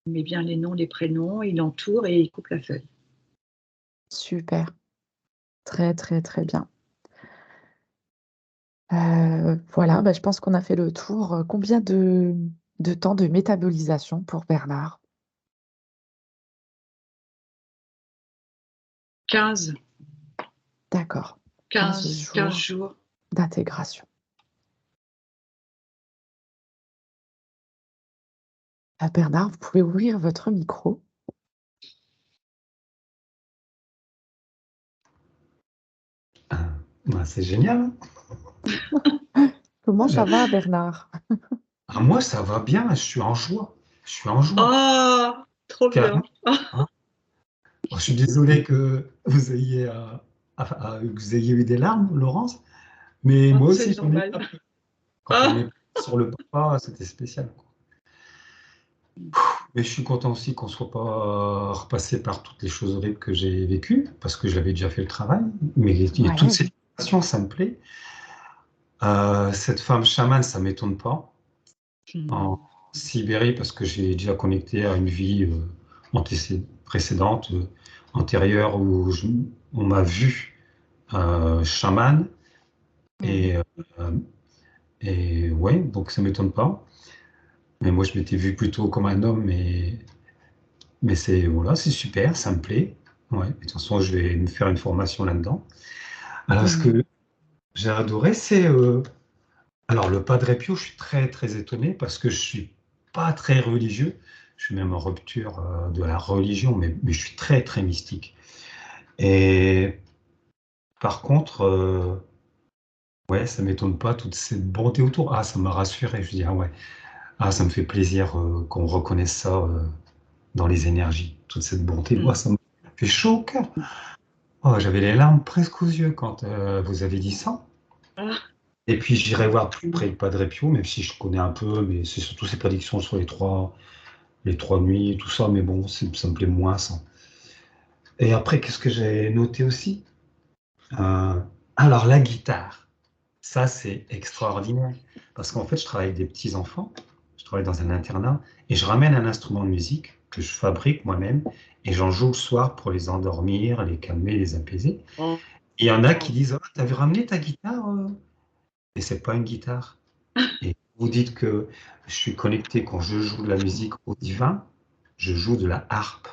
[SPEAKER 2] il met bien les noms, les prénoms, il entoure et il coupe la feuille.
[SPEAKER 1] super, très, très, très bien. Voilà, bah, je pense qu'on a fait le tour. Combien de temps de métabolisation pour Bernard?
[SPEAKER 2] 15,
[SPEAKER 1] D'accord, 15
[SPEAKER 2] 15
[SPEAKER 1] jours
[SPEAKER 2] jours.
[SPEAKER 1] d'intégration. Bernard, vous pouvez ouvrir votre micro.
[SPEAKER 3] Bah, c'est génial, hein.
[SPEAKER 1] Comment
[SPEAKER 3] J'a
[SPEAKER 1] ça va Bernard?
[SPEAKER 3] Moi, ça va bien, je suis en joie. Je suis en joie,
[SPEAKER 2] Oh! Trop
[SPEAKER 3] carrément,
[SPEAKER 2] bien. Oh,
[SPEAKER 3] hein. Bon, je suis désolé que vous ayez, que vous ayez eu des larmes, Laurence, mais moi
[SPEAKER 2] c'est
[SPEAKER 3] aussi j'en ai eu
[SPEAKER 2] normal.
[SPEAKER 3] un peu. Quand on
[SPEAKER 2] Ah!
[SPEAKER 3] est sur le papa, c'était spécial, quoi. Mais je suis content aussi qu'on ne soit pas repassé par toutes les choses horribles que j'ai vécues, parce que j'avais déjà fait le travail. Mais il y a toutes
[SPEAKER 1] Ouais.
[SPEAKER 3] ces situations, ça me plaît. Cette femme chamane, ça m'étonne pas. En
[SPEAKER 2] Mmh.
[SPEAKER 3] Sibérie, parce que j'ai déjà connecté à une vie précédente, antérieure, où on m'a vu chaman.
[SPEAKER 1] Mmh.
[SPEAKER 3] Et, et ouais, donc ça m'étonne pas. Mais moi, je m'étais vu plutôt comme un homme, mais c'est voilà, c'est super, ça me plaît. Ouais, de toute façon, je vais me faire une formation là-dedans. Alors, ce
[SPEAKER 1] Mmh.
[SPEAKER 3] que j'ai adoré, c'est alors le Padre Pio. Je suis très très étonné parce que je suis pas très religieux. Je suis même en rupture de la religion, mais je suis très très mystique. Et par contre, ouais, ça m'étonne pas toute cette bonté autour. Ah, ça m'a rassuré. Je dis ah ouais, ah ça me fait plaisir qu'on reconnaisse ça dans les énergies, toute cette bonté. Oh,
[SPEAKER 2] Mmh.
[SPEAKER 3] ça me fait chaud au cœur. Oh, j'avais les larmes presque aux yeux quand vous avez dit ça.
[SPEAKER 2] Ah!
[SPEAKER 3] Et puis j'irai voir plus près le Padre Pio, même si je connais un peu, mais c'est surtout ses prédictions sur les trois nuits, tout ça, mais bon, ça me plaît moins ça. Et après, qu'est-ce que j'ai noté aussi? Euh, alors la guitare, ça c'est extraordinaire, parce qu'en fait, je travaille avec des petits-enfants, je travaille dans un internat, et je ramène un instrument de musique que je fabrique moi-même, et j'en joue le soir pour les endormir, les calmer, les apaiser.
[SPEAKER 2] Oh.
[SPEAKER 3] Il y en a qui disent, ah, t'avais ramené ta guitare? Et c'est pas une guitare. Et vous dites que je suis connecté quand je joue de la musique au divin, je joue de la harpe.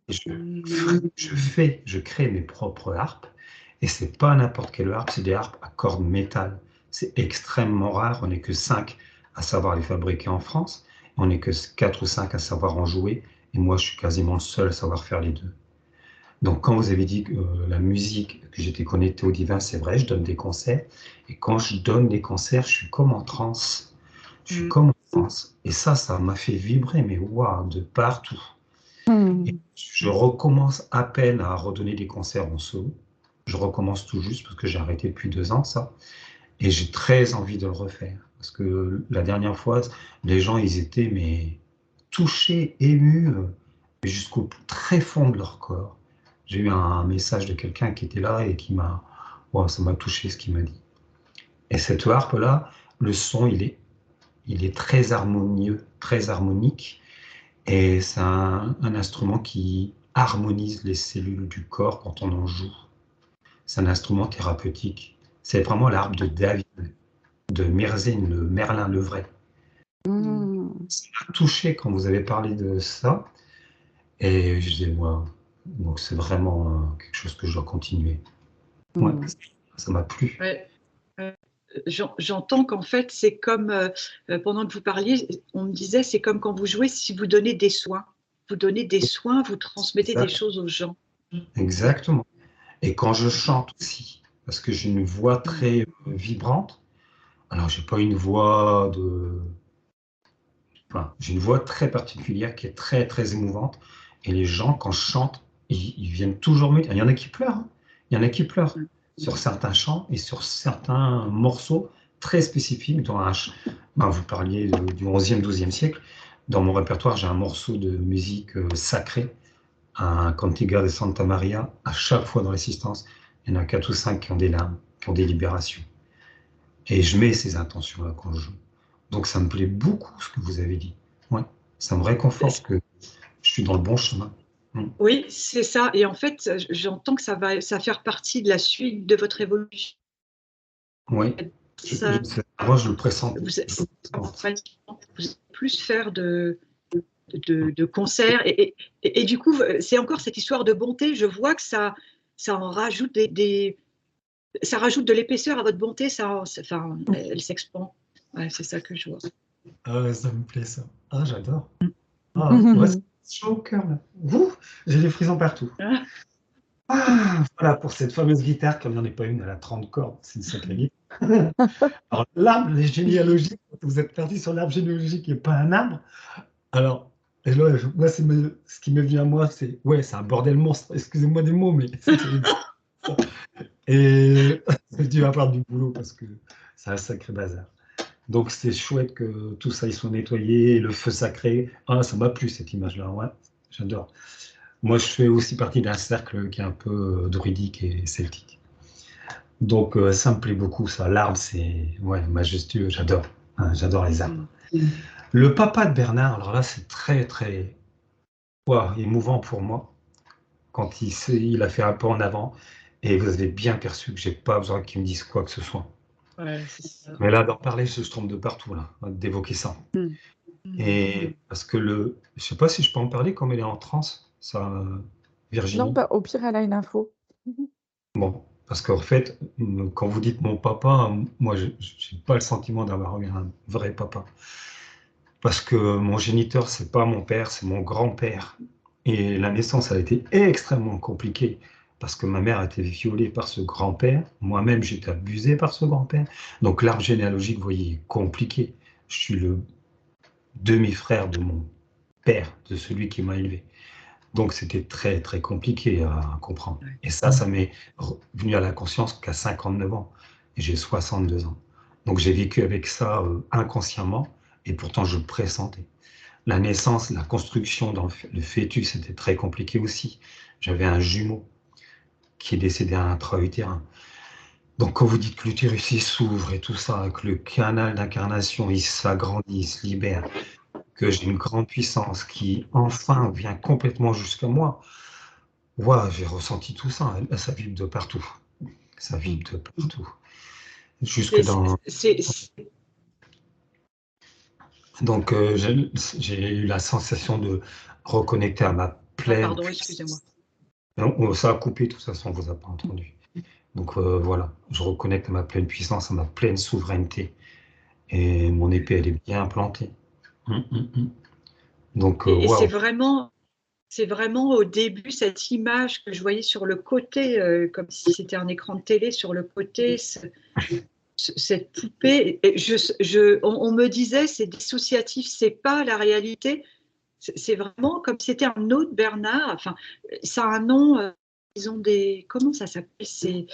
[SPEAKER 3] Et
[SPEAKER 2] Mmh.
[SPEAKER 3] je crée mes propres harpes. Et c'est pas n'importe quelle harpe, c'est des harpes à cordes métal. C'est extrêmement rare. On n'est que 5 à savoir les fabriquer en France. On n'est que 4 ou 5 à savoir en jouer. Et moi, je suis quasiment le seul à savoir faire les deux. Donc, quand vous avez dit que la musique, que j'étais connecté au divin, c'est vrai, je donne des concerts. Et quand je donne des concerts, je suis comme en transe. Je suis
[SPEAKER 2] Mmh.
[SPEAKER 3] comme en transe. Et ça m'a fait vibrer, mais waouh, de partout. Et
[SPEAKER 1] Mmh.
[SPEAKER 3] je recommence à peine à redonner des concerts en solo. Je recommence tout juste parce que j'ai arrêté depuis 2 ans, ça. Et j'ai très envie de le refaire. Parce que la dernière fois, les gens, ils étaient mais touchés, émus, jusqu'au très fond de leur corps. J'ai eu un message de quelqu'un qui était là et qui m'a, wow, ça m'a touché ce qu'il m'a dit. Et cette harpe-là, le son, il est très harmonieux, très harmonique. Et c'est un instrument harmonise les cellules du corps quand on en joue. C'est un instrument thérapeutique. C'est vraiment l'arbre de David, de Mersenne, le Merlin le vrai.
[SPEAKER 1] Mmh.
[SPEAKER 3] Ça m'a touché quand vous avez parlé de ça. Et je disais, moi, donc c'est vraiment quelque chose que je dois continuer. Ouais,
[SPEAKER 1] Mmh.
[SPEAKER 3] ça m'a plu.
[SPEAKER 2] Ouais. J'entends qu'en fait, c'est comme, pendant que vous parliez, on me disait, c'est comme quand vous jouez, si vous donnez des soins. Vous donnez des soins, vous transmettez des choses aux gens.
[SPEAKER 3] Exactement. Et quand je chante aussi, parce que j'ai une voix très vibrante, alors j'ai pas une voix de... Enfin, j'ai une voix très particulière qui est très, très émouvante. Et les gens, quand je chante, ils viennent toujours me dire... Il y en a qui pleurent. Hein. Il y en a qui pleurent sur certains chants et sur certains morceaux très spécifiques. Ben, vous parliez du 11e, 12e siècle. Dans mon répertoire, j'ai un morceau de musique sacrée, un Cantiga de Santa Maria. À chaque fois dans l'assistance, il y en a 4 ou 5 qui ont des larmes, qui ont des libérations. Et je mets ces intentions-là quand je joue. Donc ça me plaît beaucoup ce que vous avez dit. Ouais. Ça me réconforte que je suis dans le bon chemin.
[SPEAKER 2] Oui, c'est ça. Et en fait, j'entends que ça va faire partie de la suite de votre évolution.
[SPEAKER 3] Oui.
[SPEAKER 2] Ça,
[SPEAKER 3] Moi, je le pressens.
[SPEAKER 2] vous allez plus faire de concerts. Et du coup, c'est encore cette histoire de bonté. Je vois que ça en rajoute ça rajoute de l'épaisseur à votre bonté. Enfin, elle s'expand. Ouais, c'est ça que je vois.
[SPEAKER 3] Ah ouais, ça me plaît ça. Ah, j'adore. Ah, ouais, c'est chaud au cœur là. J'ai des frissons partout. Ah, voilà pour cette fameuse guitare, comme il n'y en a pas une, elle a 30 cordes, c'est une sacrée guitare. Alors, l'arbre généalogique, vous êtes parti sur l'arbre généalogique et pas un arbre. Alors, et là, moi, ce qui me vient à moi, c'est un bordel monstre. Excusez-moi des mots, mais c'est terrible. Et j'ai dû avoir du boulot parce que c'est un sacré bazar. Donc, c'est chouette que tout ça, ils soit nettoyé, le feu sacré. Ah, ça m'a plu cette image-là, ouais, j'adore. Moi, je fais aussi partie d'un cercle qui est un peu druidique et celtique. Donc, ça me plaît beaucoup, ça. L'arbre, c'est majestueux, j'adore. Hein, j'adore les arbres. Le papa de Bernard, alors là, c'est très, très émouvant pour moi quand il a fait un pas en avant et vous avez bien perçu que j'ai pas besoin qu'il me dise quoi que ce soit.
[SPEAKER 2] Ouais, c'est ça.
[SPEAKER 3] Mais là, d'en parler, je tombe de partout, là, d'évoquer ça. Et parce que je sais pas si je peux en parler comme elle est en transe, ça,
[SPEAKER 1] Non,
[SPEAKER 3] Virginie.
[SPEAKER 1] bah, au pire, elle a une info.
[SPEAKER 3] Bon, parce qu'en fait, quand vous dites mon papa, moi, je n'ai pas le sentiment d'avoir eu un vrai papa. Parce que mon géniteur, c'est pas mon père, c'est mon grand-père. Et la naissance a été extrêmement compliquée parce que ma mère a été violée par ce grand-père. Moi-même, j'ai été abusé par ce grand-père. Donc l'arbre généalogique, vous voyez, est compliqué. Je suis le demi-frère de mon père, de celui qui m'a élevé. Donc c'était très, très compliqué à comprendre. Et ça m'est venu à la conscience qu'à 59 ans. Et j'ai 62 ans. Donc j'ai vécu avec ça inconsciemment. Et pourtant, je pressentais. La naissance, la construction dans le fœtus, c'était très compliqué aussi. J'avais un jumeau qui est décédé à intra-utérin. Donc quand vous dites que l'utérus il s'ouvre et tout ça, que le canal d'incarnation il s'agrandit, il se libère, que j'ai une grande puissance qui enfin vient complètement jusqu'à moi, j'ai ressenti tout ça. Ça vibre de partout. Ça vibre de partout. Jusque dans... Donc j'ai eu la sensation de reconnecter à ma pleine...
[SPEAKER 2] Pardon, excusez-moi.
[SPEAKER 3] Non, ça a coupé, de toute façon, on ne vous a pas entendu. Donc voilà, je reconnecte à ma pleine puissance, à ma pleine souveraineté. Et mon épée, elle est bien plantée. Donc,
[SPEAKER 2] Et
[SPEAKER 3] waouh.
[SPEAKER 2] c'est vraiment au début cette image que je voyais sur le côté, comme si c'était un écran de télé, sur le côté, cette poupée. Et on me disait, c'est dissociatif, c'est pas la réalité. C'est vraiment comme si c'était un autre Bernard. Enfin, ça a un nom. Ils ont comment ça s'appelle?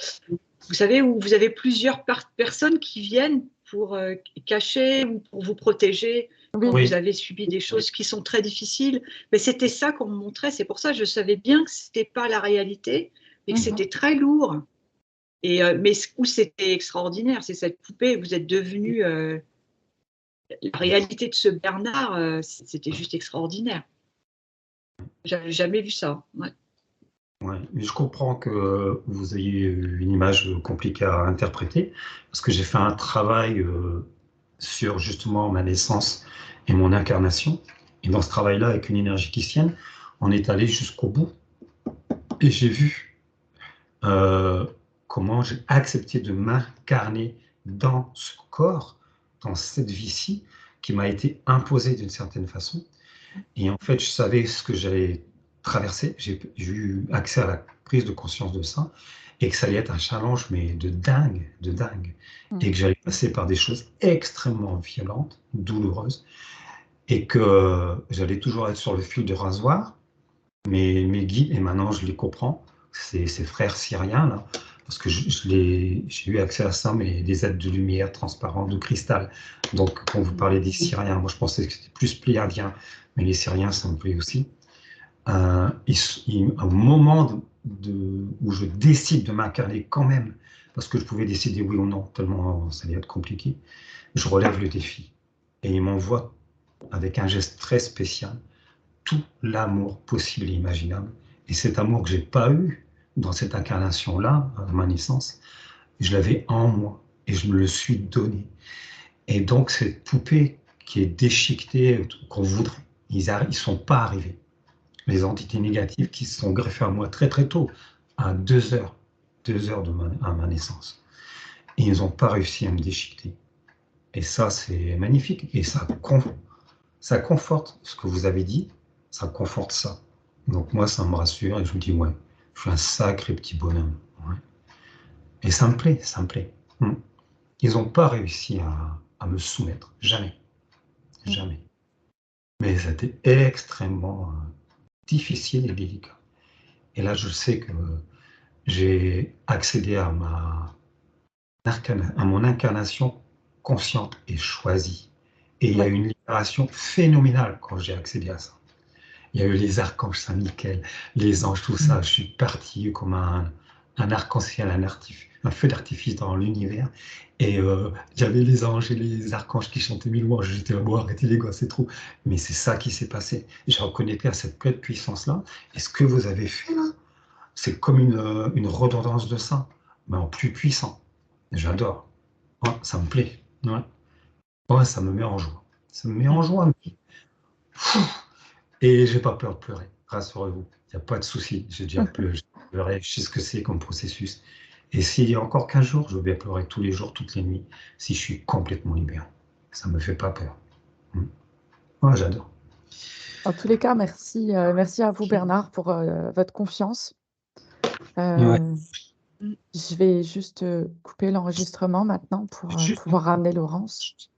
[SPEAKER 2] Vous savez, où vous avez plusieurs personnes qui viennent pour cacher ou pour vous protéger quand
[SPEAKER 3] Oui.
[SPEAKER 2] vous avez subi des choses qui sont très difficiles. Mais c'était ça qu'on me montrait. C'est pour ça que je savais bien que ce n'était pas la réalité, mais que c'était très lourd. Mais où c'était extraordinaire, c'est cette poupée. Vous êtes devenu la réalité de ce Bernard, c'était juste extraordinaire. J'avais jamais vu ça. Ouais.
[SPEAKER 3] Ouais, mais je comprends que vous ayez une image compliquée à interpréter, parce que j'ai fait un travail sur justement ma naissance et mon incarnation. Et dans ce travail-là, avec une énergéticienne, on est allé jusqu'au bout. Et j'ai vu comment j'ai accepté de m'incarner dans ce corps, dans cette vie-ci, qui m'a été imposée d'une certaine façon. Et en fait, je savais ce que j'allais traverser. J'ai eu accès à la prise de conscience de ça et que ça allait être un challenge, mais de dingue, de dingue. Et que j'allais passer par des choses extrêmement violentes, douloureuses, et que j'allais toujours être sur le fil de rasoir. Mes guides, et maintenant je les comprends, ces frères syriens, là, parce que j'ai eu accès à ça, mais des êtres de lumière transparents, de cristal. Donc, quand vous parlez des Syriens, moi je pensais que c'était plus pléiadiens, mais les Syriens, ça me plaît aussi. Au moment où je décide de m'incarner quand même, parce que je pouvais décider oui ou non, tellement ça allait être compliqué, je relève le défi. Et ils m'envoient, avec un geste très spécial, tout l'amour possible et imaginable. Et cet amour que j'ai pas eu dans cette incarnation-là, à ma naissance, je l'avais en moi et je me le suis donné. Et donc cette poupée qui est déchiquetée, qu'on voudrait, ils sont pas arrivés. Les entités négatives qui se sont greffées à moi très très tôt, à 2 heures, à ma naissance. Et ils n'ont pas réussi à me déchiqueter. Et ça, c'est magnifique. Et ça conforte ce que vous avez dit, ça conforte ça. Donc moi, ça me rassure et je me dis, ouais, je suis un sacré petit bonhomme. Ouais. Et ça me plaît, ça me plaît. Ils n'ont pas réussi à me soumettre, jamais, jamais. Mais c'était extrêmement difficile et délicat. Et là, je sais que j'ai accédé à mon incarnation consciente et choisie. Et il y a eu une libération phénoménale quand j'ai accédé à ça. Il y a eu les archanges Saint-Michel, les anges, tout ça. Je suis parti comme un arc-en-ciel, un feu d'artifice dans l'univers. Et il y avait les anges et les archanges qui chantaient mille louanges. J'étais là, bon, arrêtez les gars, c'est trop. Mais c'est ça qui s'est passé. J'ai reconnecté à cette pleine puissance-là. Et ce que vous avez fait là, c'est comme une redondance de ça, mais en plus puissant. J'adore. Ouais, ça me plaît. Ouais. Ouais, ça me met en joie. Ça me met en joie. Et j'ai pas peur de pleurer, rassurez-vous. Il n'y a pas de souci. J'ai déjà pleuré, je sais ce que c'est comme processus. Et s'il y a encore 15 jours, je veux bien pleurer tous les jours, toutes les nuits, si je suis complètement libéré. Ça ne me fait pas peur. Ouais, j'adore.
[SPEAKER 1] En tous les cas, merci, merci à vous Bernard pour votre confiance.
[SPEAKER 3] Ouais.
[SPEAKER 1] Je vais juste couper l'enregistrement maintenant pour pouvoir ramener Laurence.